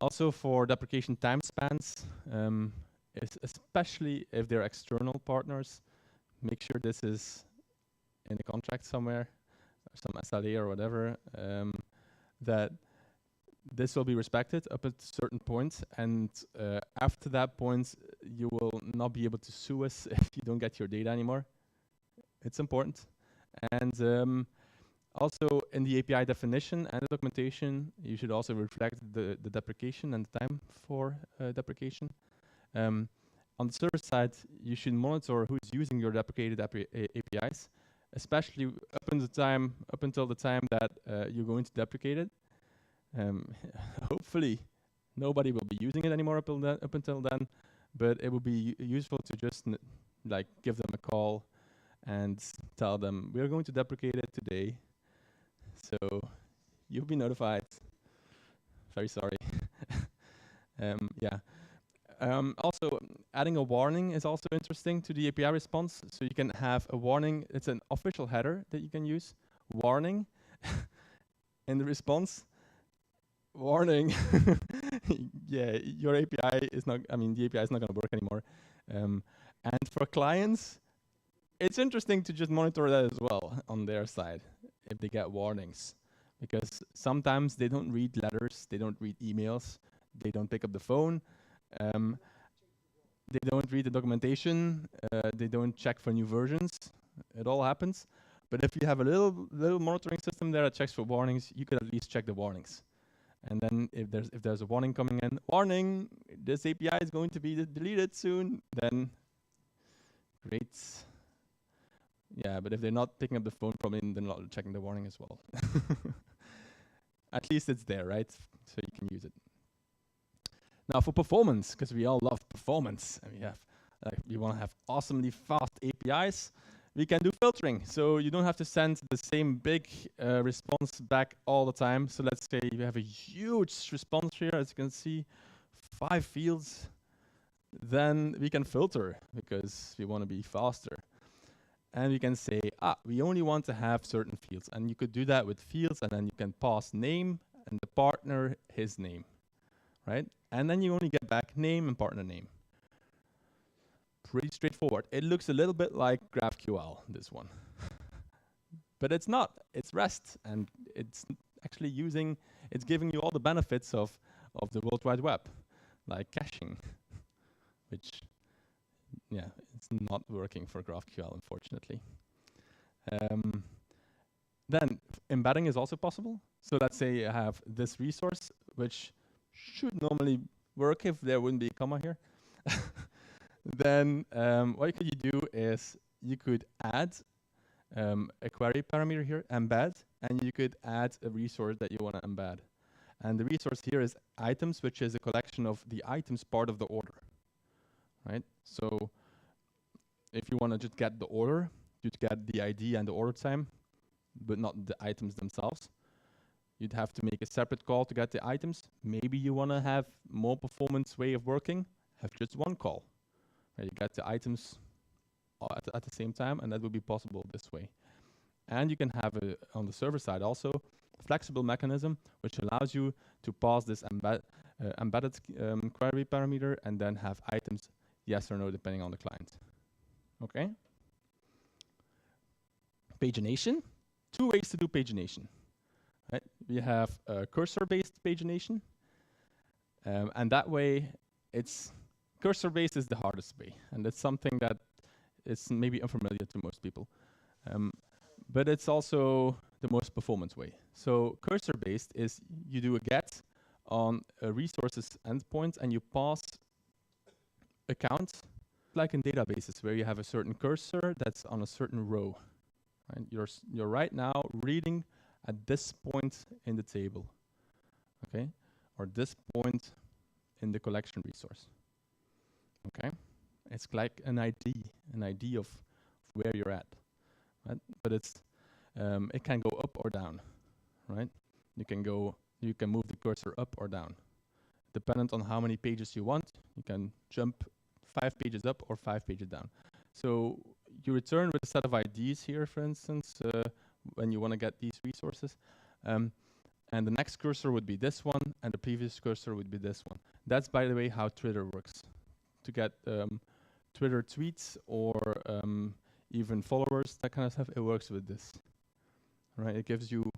Speaker 1: Also for deprecation time spans, especially if they're external partners, make sure this is in a contract somewhere, or some SLA or whatever, that this will be respected up at a certain point, and after that point, you will not be able to sue us if you don't get your data anymore. It's important. And also in the API definition and the documentation, you should also reflect the deprecation and the time for deprecation. On the server side, you should monitor who's using your deprecated APIs, especially up until the time that you're going to deprecate it. Hopefully, nobody will be using it anymore up until then, but it will be useful to just like give them a call and tell them we're going to deprecate it today, so you'll be notified. Very sorry. Yeah. Also, adding a warning is also interesting to the API response. So you can have a warning. It's an official header that you can use. Warning in the response. Warning. Yeah, your API is not. I mean, the API is not going to work anymore. And for clients, it's interesting to just monitor that as well on their side if they get warnings, because sometimes they don't read letters, they don't read emails, they don't pick up the phone. They don't read the documentation, they don't check for new versions. It all happens. But if you have a little monitoring system there that checks for warnings, you could at least check the warnings. And then if there's a warning coming in, warning, this API is going to be deleted soon, then great. Yeah, but if they're not picking up the phone, probably they're not checking the warning as well. At least it's there, right? So you can use it. Now for performance, because we all love performance, and we want to have awesomely fast APIs, we can do filtering. So you don't have to send the same big response back all the time. So let's say you have a huge response here, as you can see, 5 fields. Then we can filter because we want to be faster. And we can say, we only want to have certain fields. And you could do that with fields, and then you can pass name and the partner his name, right? And then you only get back name and partner name. Pretty straightforward. It looks a little bit like GraphQL, this one. But it's not. It's REST, and it's actually it's giving you all the benefits of the World Wide Web, like caching, which, yeah, it's not working for GraphQL, unfortunately. Then embedding is also possible. So let's say I have this resource, which should normally work if there wouldn't be a comma here. Then what could you do is you could add a query parameter here, embed, and you could add a resource that you want to embed. And the resource here is items, which is a collection of the items part of the order, right? So if you want to just get the order, you'd get the ID and the order time, but not the items themselves. You'd have to make a separate call to get the items. Maybe you want to have more performance way of working, have just one call. Right? You get the items at the same time, and that would be possible this way. And you can have on the server side also a flexible mechanism which allows you to pass this embedded query parameter and then have items yes or no depending on the client. Okay. Pagination. 2 ways to do pagination. Right? We have cursor-based pagination, and that way it's cursor-based is the hardest way, and it's something that is maybe unfamiliar to most people. But it's also the most performance way. So cursor-based is you do a get on a resources endpoint and you pass a count, like in databases where you have a certain cursor that's on a certain row. Right? You're right now reading at this point in the table, okay, or this point in the collection resource. Okay, it's like an ID of where you're at. Right? But it's it can go up or down, right? You can move the cursor up or down, dependent on how many pages you want. You can jump 5 pages up or 5 pages down. So you return with a set of IDs here, for instance, when you want to get these resources, and the next cursor would be this one, and the previous cursor would be this one. That's, by the way, how Twitter works. To get Twitter tweets or even followers, that kind of stuff, it works with this, right? It gives you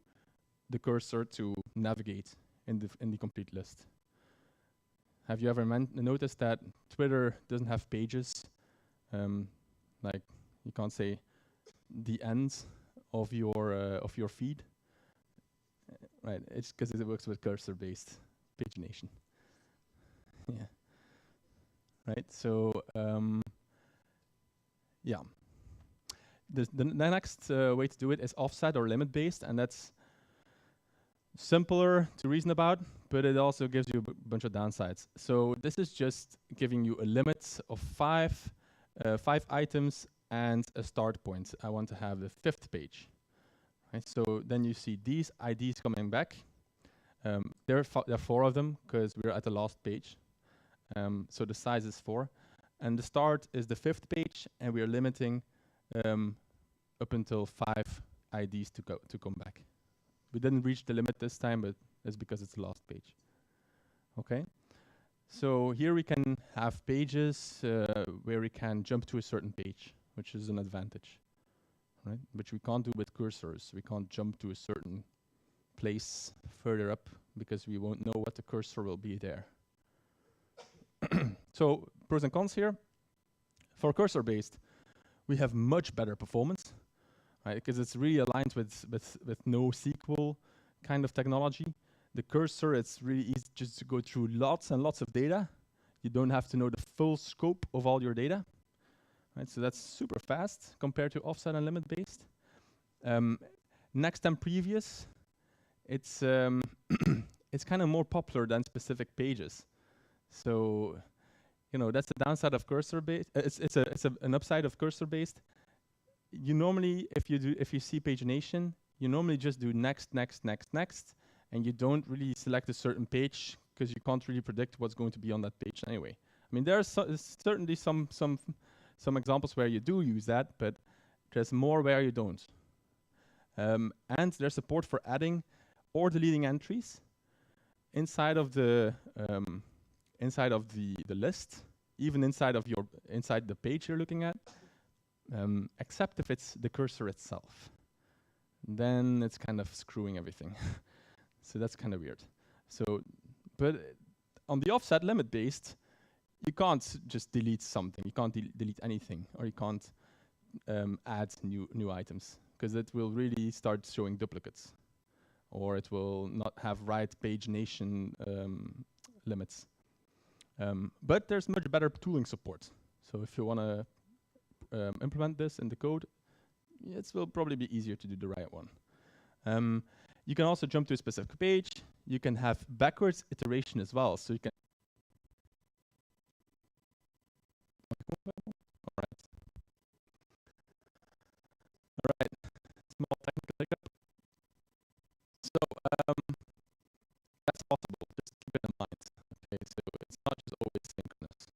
Speaker 1: the cursor to navigate in the complete list. Have you ever noticed that Twitter doesn't have pages? Like you can't say the end of your feed, right? It's because it works with cursor-based pagination. Yeah. Right. So yeah. The next way to do it is offset or limit based, and that's simpler to reason about, but it also gives you a bunch of downsides. So this is just giving you a limit of 5 items and a start point. I want to have the 5th page. Right? So then you see these IDs coming back. There are 4 of them because we're at the last page. So the size is 4, and the start is the 5th page, and we are limiting up until 5 IDs to come back. We didn't reach the limit this time, but it's because it's the last page. Okay. So here we can have pages where we can jump to a certain page, which is an advantage, right? Which we can't do with cursors. We can't jump to a certain place further up because we won't know what the cursor will be there. So pros and cons here. For cursor-based, we have much better performance, right? Because it's really aligned with NoSQL kind of technology. The cursor, it's really easy just to go through lots and lots of data. You don't have to know the full scope of all your data, right? So that's super fast compared to offset and limit based. Next and previous, it's it's kind of more popular than specific pages. So, you know, that's the downside of cursor-based. It's an upside of cursor-based. You normally, if you see pagination, you normally just do next, next, next, next, and you don't really select a certain page because you can't really predict what's going to be on that page anyway. I mean, there are certainly some examples where you do use that, but there's more where you don't. And there's support for adding or deleting entries inside of the list, even inside the page you're looking at, except if it's the cursor itself. Then it's kind of screwing everything. So that's kind of weird. So, but on the offset limit based, you can't just delete something. You can't delete anything, or you can't add new items, because it will really start showing duplicates. or it will not have right pagination limits. But there's much better tooling support. So if you want to implement this in the code, it will probably be easier to do the right one. You can also jump to a specific page. You can have backwards iteration as well. So you can. All right. Small technical hiccup. So that's possible. Just keep it in mind. Okay, so it's not just always synchronous.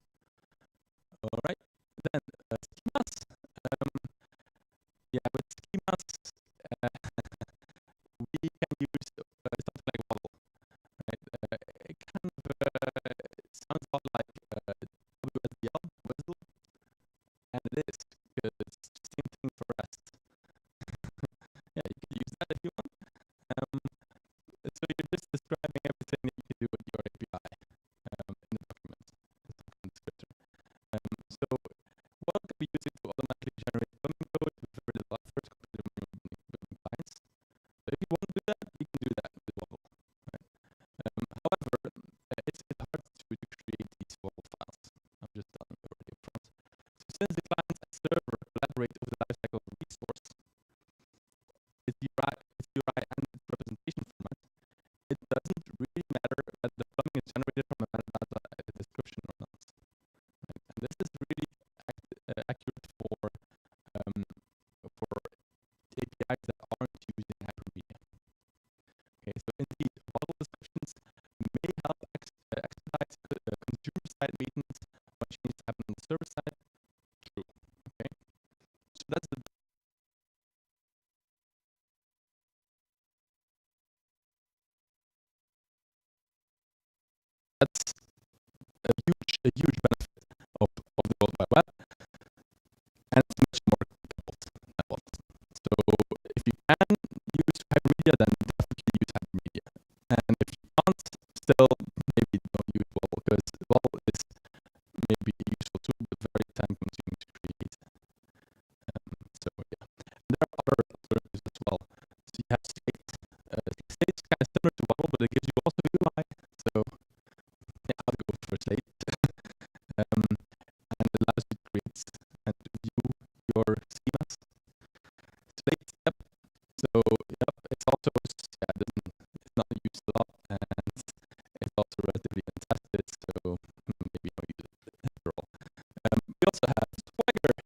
Speaker 1: All right. Then schemas. Yeah, with schemas, we can use something like model. Right? It kind of sounds a lot like WSDL, WSDL, and it is because it's the same thing for REST. Yeah, you can use that if you want. So you're just describing everything that you can do with your API in the document descriptor. So what can we use it to automatically generate plumbing code with very little effort compared to building clients? So if you want to do that, you can do that with Waddle. Right? However, it's a bit hard to create these Waddle files. I'm just done already up front. So since the client and server collaborate over the lifecycle of a resource, its URI and its representation format, it doesn't really matter whether the plumbing is generated from a metadata description or not. Right? And this is really accurate for APIs that aren't using Hypermedia. Okay, so indeed, model descriptions may help expedite consumer-side maintenance when changes happen on the server side. True. Okay, so that's the. That's a huge benefit of the World Wide Web, and it's much more coupled than what. So if you can use Hypermedia, then definitely use Hypermedia. And if you can't, still maybe don't use Waddle, because Waddle is maybe a useful tool, but very time-consuming to create. So yeah, and there are other alternatives as well. So you have Slate. Slate's kind of similar to Waddle, but it gives you also UI. So yeah, I'll go for Slate. And it allows you to create and to view your schemas. Slate, yep. So yep, it's also it's not used a lot, and it's also relatively untested. So maybe don't use it after all. We also have Swagger.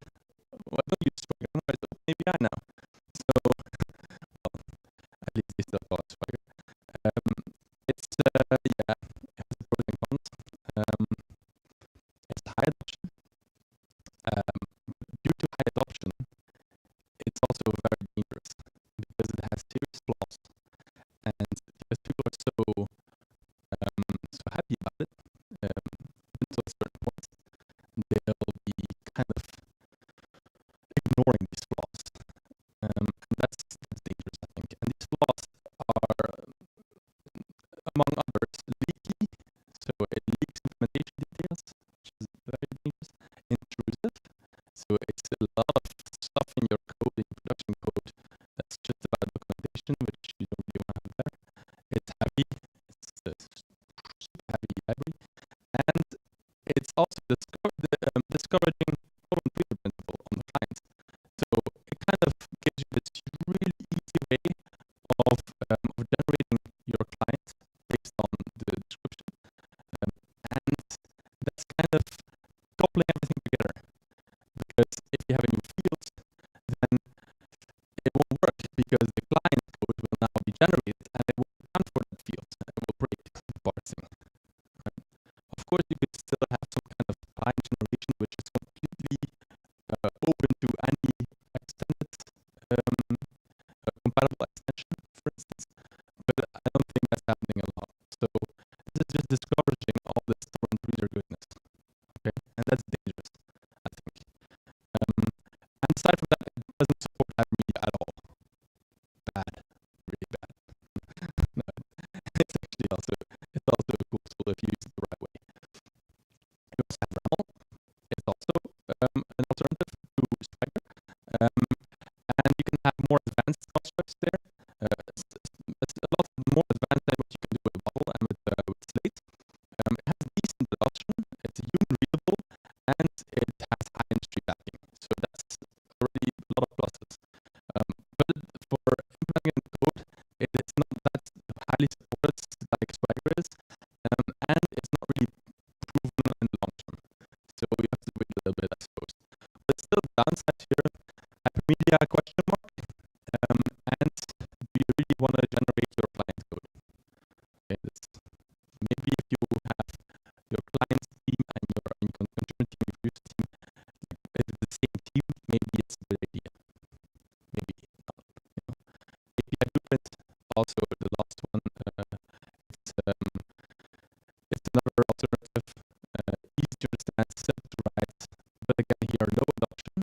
Speaker 1: Well, I don't use Swagger anymore. It's OpenAPI now. So well, at least they still call it Swagger. It's yeah, it has the pros and cons. It's high adoption. Due to high adoption, it's also very dangerous because it has serious flaws, and because people are so happy about it, until a certain point, they'll be kind of ignoring these flaws, and that's dangerous, I think. And these flaws are, among others, leaky. So it leaks implementation details, which is very dangerous. Intrusive. So it's a lot of stuff in your code, in your production code, that's just about documentation, which you don't really want to have there. It's heavy. It's a super heavy library. And it's also discouraging code-on-freezer principle on the client. So it kind of gives you this really easy way of generating your client based on the description. And that's kind of coupling everything together. Because if you have a new field, then it won't work because the client code will now be generated and it will account for that field and it will break the parsing. Right? Of course, you could still have some kind of client generation which is completely open to any extended compatible extension, for instance, but I don't think that's happening a lot. So this is just discouraging all this torrent reader goodness. Okay, and that's dangerous, I think. And aside from that, it doesn't support Hypermedia at all. Bad, really bad. No, it's actually also a cool tool if you use it the right way. You also have RAML. It's also an alternative to Swagger, and you can have more advanced constructs there. It's a lot really want to generate your client code. Okay, maybe if you have your client team and your consumer team, your user team, like, it's the same team, maybe it's a good idea. Maybe not. You know. If you have Blueprint, also the last one, it's another alternative, easy to understand, simple to write, but again here low adoption.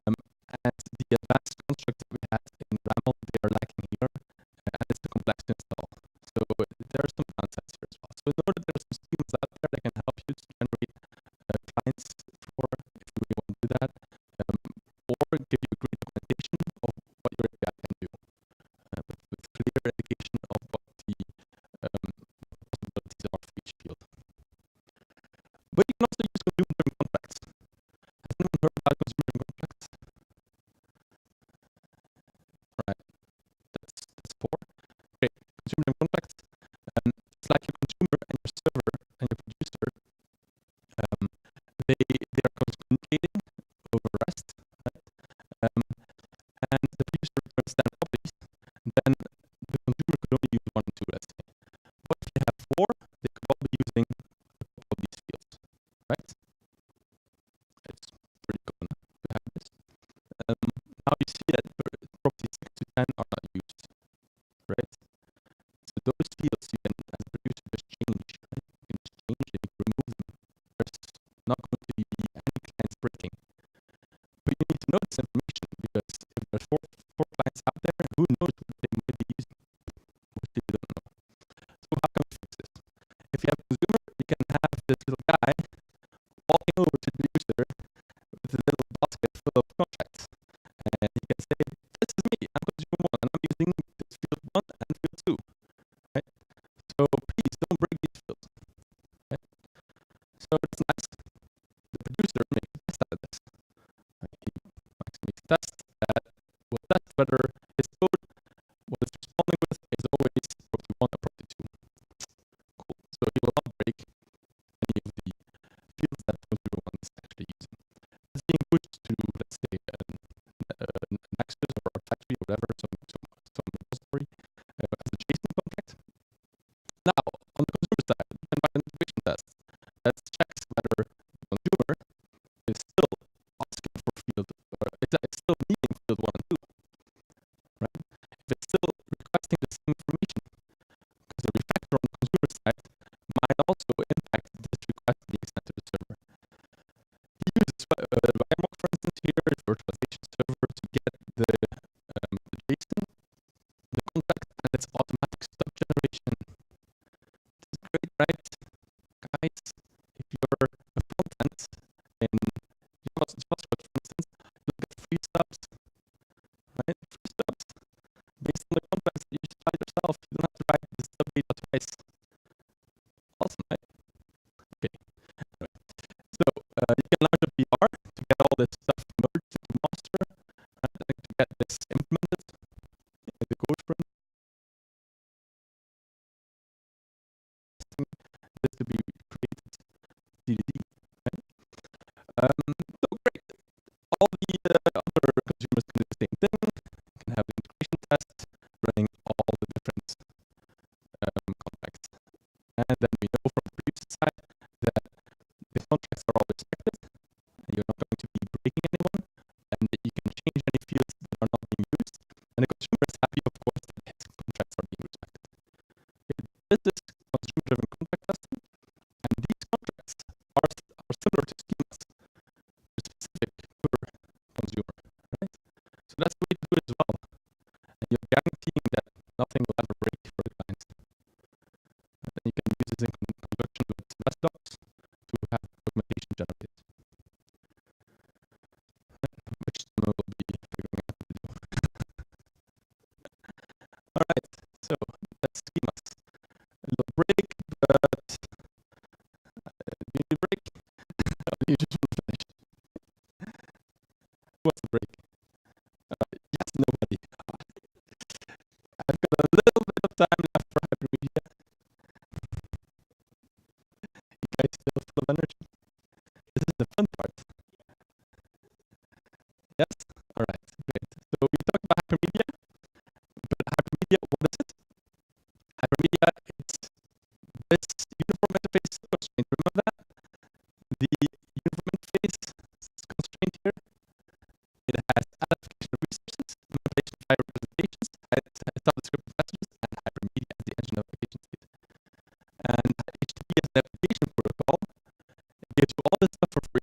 Speaker 1: And the advanced constructs that we had in RAML, they are lacking here, and it's the complex to install. So there are some downsides here as well. So in order, there are some schemas out there that can help you to generate clients for, if you really want to do that, or give you great documentation of what your API can do, with clear indication of what the possibilities are for each field. But you can also use consumer-driven contracts. Has anyone heard about consumer-driven contracts? Right, that's four. Great, consumer-driven contracts. It's like your consumer and your server and your producer. They are communicating over REST, right? And the producer returns 10 copies. Then the consumer could only use 1 and 2, let's say. But if you have 4, they could all be using a couple of these fields, right? It's pretty common to have this. Now you see that properties 6 to 10 are not used, right? So those fields you can, as a producer, just change, right? You can just change them, you can remove them. There's not going to be any clients breaking. But you need to know this information, because if there's four clients out there, who knows what they might be using? We still don't know. So how can we fix this? If you have a consumer, you can have this little guy walking over to the user with a little basket full of contracts. And he can say, this is me, I'm consumer 1, and I'm using this field 1 and field 2. Right? So please don't break these fields. Right? So that's nice. The producer makes a test out of this. He makes a test that will test whether his code, what it's responding with, is always property 1 or property 2. Cool. So he will not break any of the fields that consumer 1 is actually using. It's being pushed to, let's say, an Nexus or factory or whatever, some repository as a JSON contract. Now, on the consumer side, you can write an integration test that checks whether the consumer is still asking for field, or it's still needing field 1 and 2, right? If it's still requesting the same information, because the refactor on the consumer side might also impact this request being sent to the server. He uses Jworks, for instance, here, virtualization server, to get the JSON, the contract, and its automatic stub generation. This is great, right? Guys, if you're a front-end in JavaScript, for instance, look at free stubs, right? Free stubs, based on the contracts that you supply yourself. You don't have to write the stub data twice. Awesome, right? Okay. Anyway. So you can launch a PR to get all this stuff merged into master, and to get this implemented in the code front. This to be created TDD, right? So great. All the other consumers can do the same thing. You can have the integration test running all the different contracts. And then we know from the producer side that the contracts are all respected, and you're not going to be breaking anyone, and that you can change any fields that are not being used. And the consumer is happy, of course, that his contracts are being respected. Okay, this is consumer-driven contract testing, and these contracts are similar to schemas. They're specific per consumer, right? So that's the way to do it as well. And you're guaranteeing that nothing will ever break for the client. And then you can use this in conjunction with REST docs to have documentation generated, which someone will be figuring out how to do. All right, so that's schemas. A little break, but do you need a break? You just want to finish. Who wants a break? Yes, nobody. I've got a little bit of time left for Hypermedia. You guys still full of energy? This is the fun part. Yes? Alright, great. So we talked about Hypermedia, but Hypermedia entire representations, top descriptive messages, and Hypermedia as the engine of application state. And HTTP as an application protocol gives you all this stuff for free.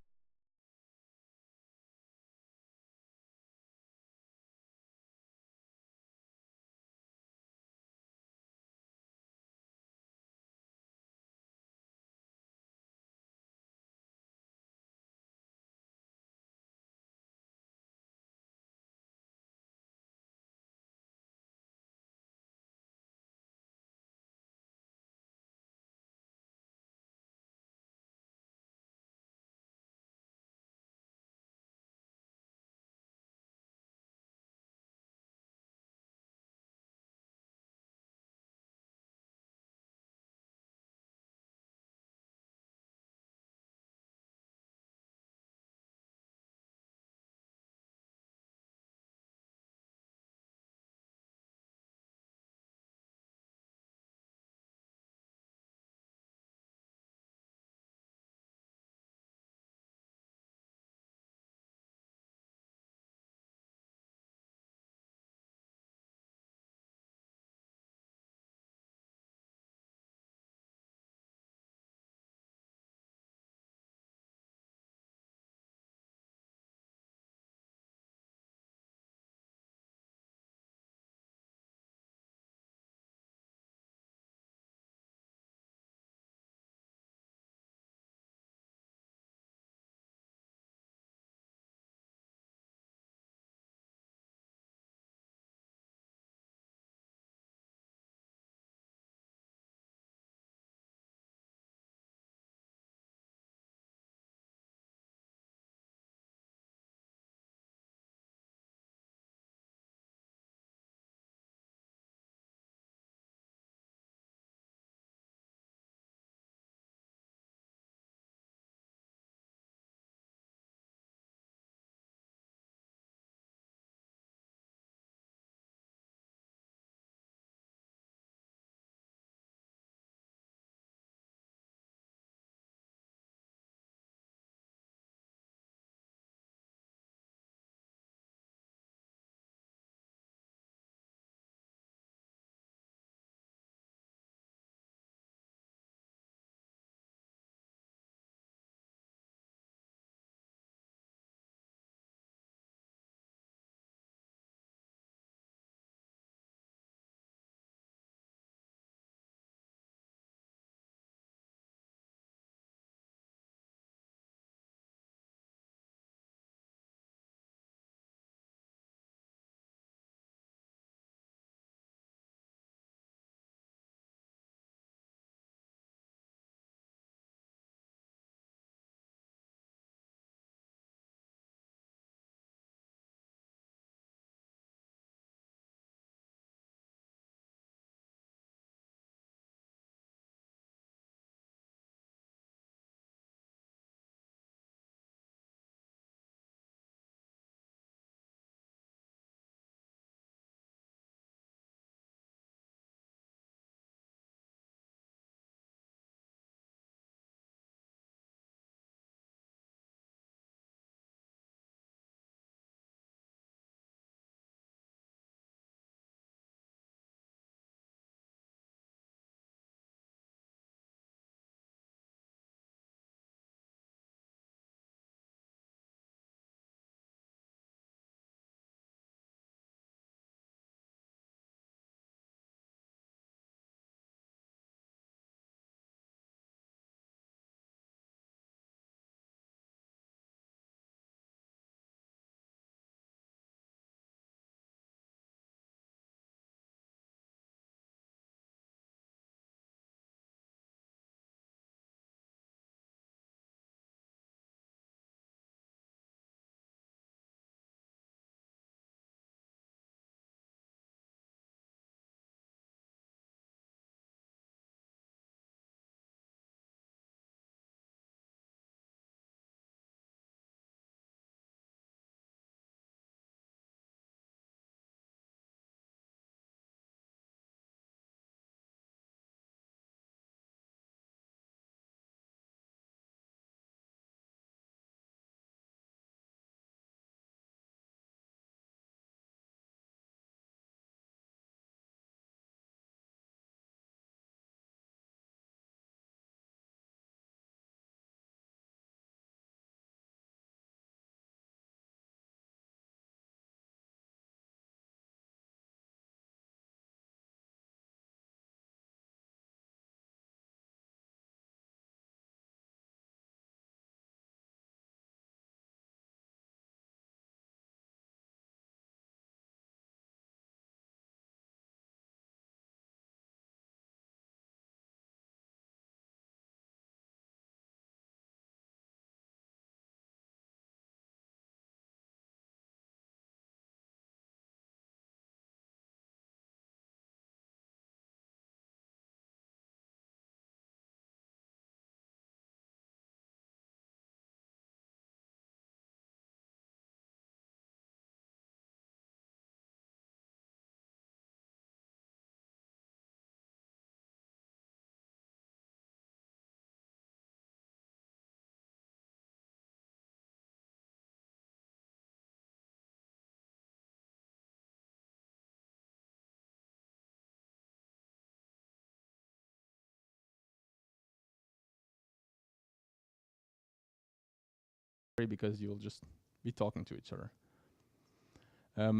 Speaker 1: because you'll just be talking to each other.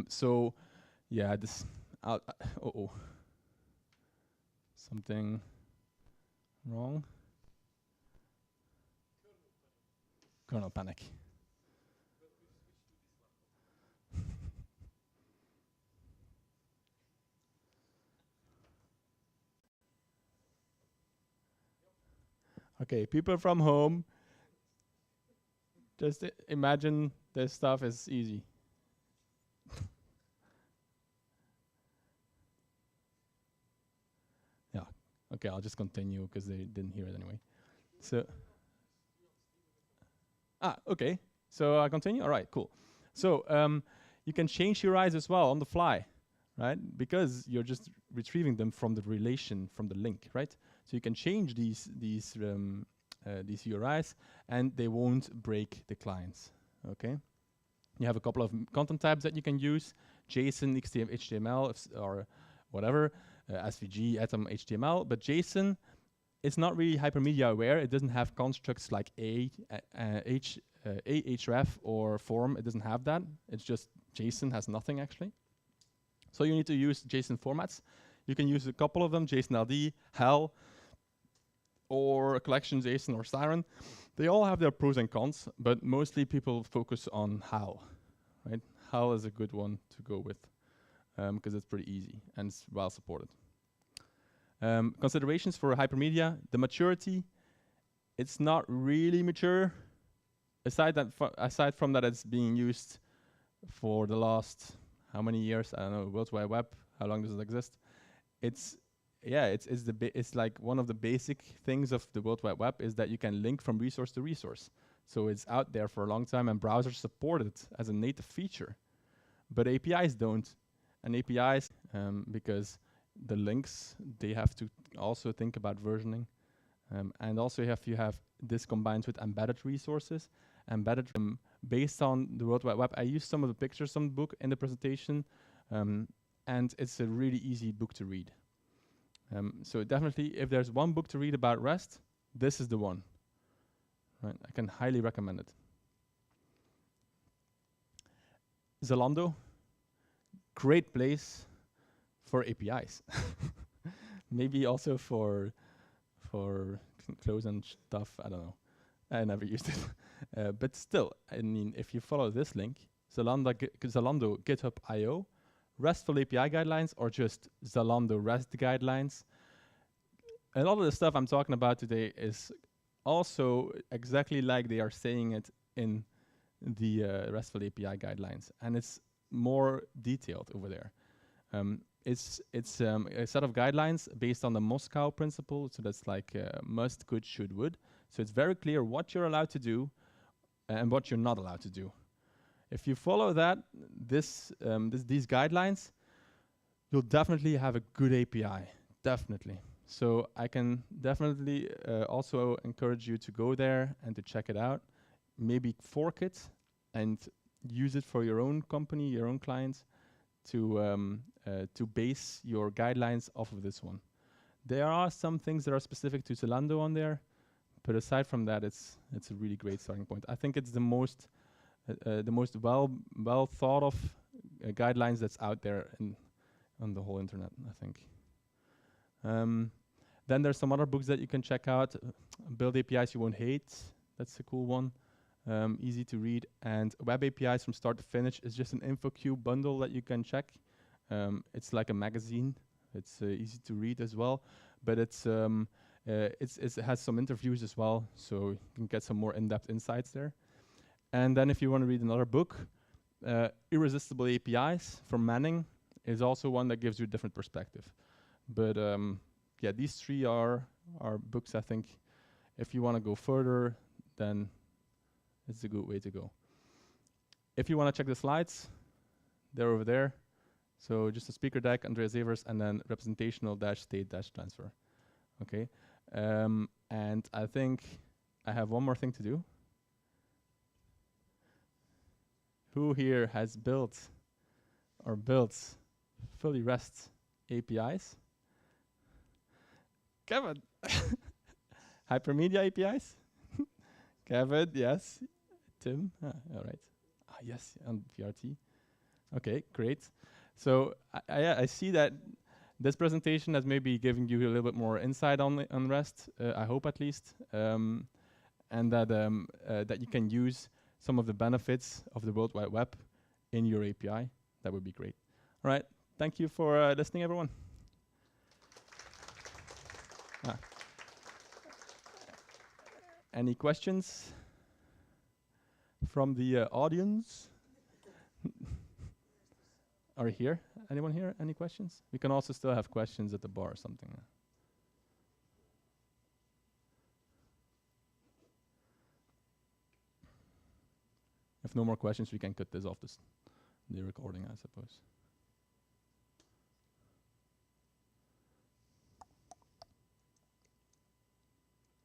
Speaker 1: So yeah, this something wrong. Kernel panic. Okay, people from home, just imagine this stuff is easy. Yeah. Okay, I'll just continue because they didn't hear it anyway. So, okay. So I continue. All right, cool. So you can change URIs as well on the fly, right? Because you're just retrieving them from the relation, from the link, right? So you can change these URIs, and they won't break the clients. Okay. You have a couple of content types that you can use: JSON, HTML, or whatever, SVG, Atom, HTML. But JSON, it's not really hypermedia aware. It doesn't have constructs like href or form. It doesn't have that. It's just JSON has nothing actually. So you need to use JSON formats. You can use a couple of them: JSON LD, HEL, or collection JSON or Siren. They all have their pros and cons, but mostly people focus on HEL, right? HEL is a good one to go with because it's pretty easy and it's well supported. Considerations for Hypermedia: the maturity, it's not really mature. Aside from that, it's being used for the last how many years? I don't know. World Wide Web. How long does it exist? It's like one of the basic things of the World Wide Web is that you can link from resource to resource. So it's out there for a long time, and browsers support it as a native feature. But APIs don't. And APIs, because the links, they have to also think about versioning. And also you have this combined with embedded resources. Embedded based on the World Wide Web. I used some of the pictures from the book in the presentation, and it's a really easy book to read. So definitely, if there's one book to read about REST, this is the one. Right? I can highly recommend it. Zalando, great place for APIs. Maybe also for clothes and stuff. I don't know. I never used it. But still, I mean, if you follow this link, Zalando GitHub IO, RESTful API guidelines, or just Zalando REST guidelines. A lot of the stuff I'm talking about today is also exactly like they are saying it in the RESTful API guidelines, and it's more detailed over there. It's a set of guidelines based on the Moscow principle, so that's like must, could, should, would. So it's very clear what you're allowed to do and what you're not allowed to do. If you follow that, these guidelines, you'll definitely have a good API, definitely. So I can definitely also encourage you to go there and to check it out. Maybe fork it and use it for your own company, your own clients, to base your guidelines off of this one. There are some things that are specific to Zalando on there, but aside from that, it's a really great starting point. I think it's the most well thought of guidelines that's out there on the whole internet, I think. Then there's some other books that you can check out. Build APIs You Won't Hate. That's a cool one. Easy to read. And Web APIs from Start to Finish is just an InfoQ bundle that you can check. It's like a magazine. It's easy to read as well, but it has some interviews as well, so you can get some more in-depth insights there. And then if you want to read another book, Irresistible APIs from Manning is also one that gives you a different perspective. But yeah, these three are books, I think. If you want to go further, then it's a good way to go. If you want to check the slides, they're over there. So just a speaker deck, Andreas Evers, and then representational-state-transfer. Okay. And I think I have one more thing to do. Who here has built or builds fully REST APIs? Kevin. Hypermedia APIs? Kevin, yes. Tim, all right. Yes, on VRT. Okay, great. So I see that this presentation has maybe given you a little bit more insight on REST. I hope at least, and that you can use some of the benefits of the World Wide Web in your API. That would be great. All right. Thank you for listening, everyone. Any questions from the audience? Are here? Anyone here? Any questions? We can also still have questions at the bar or something. If no more questions, we can cut this off the recording, I suppose.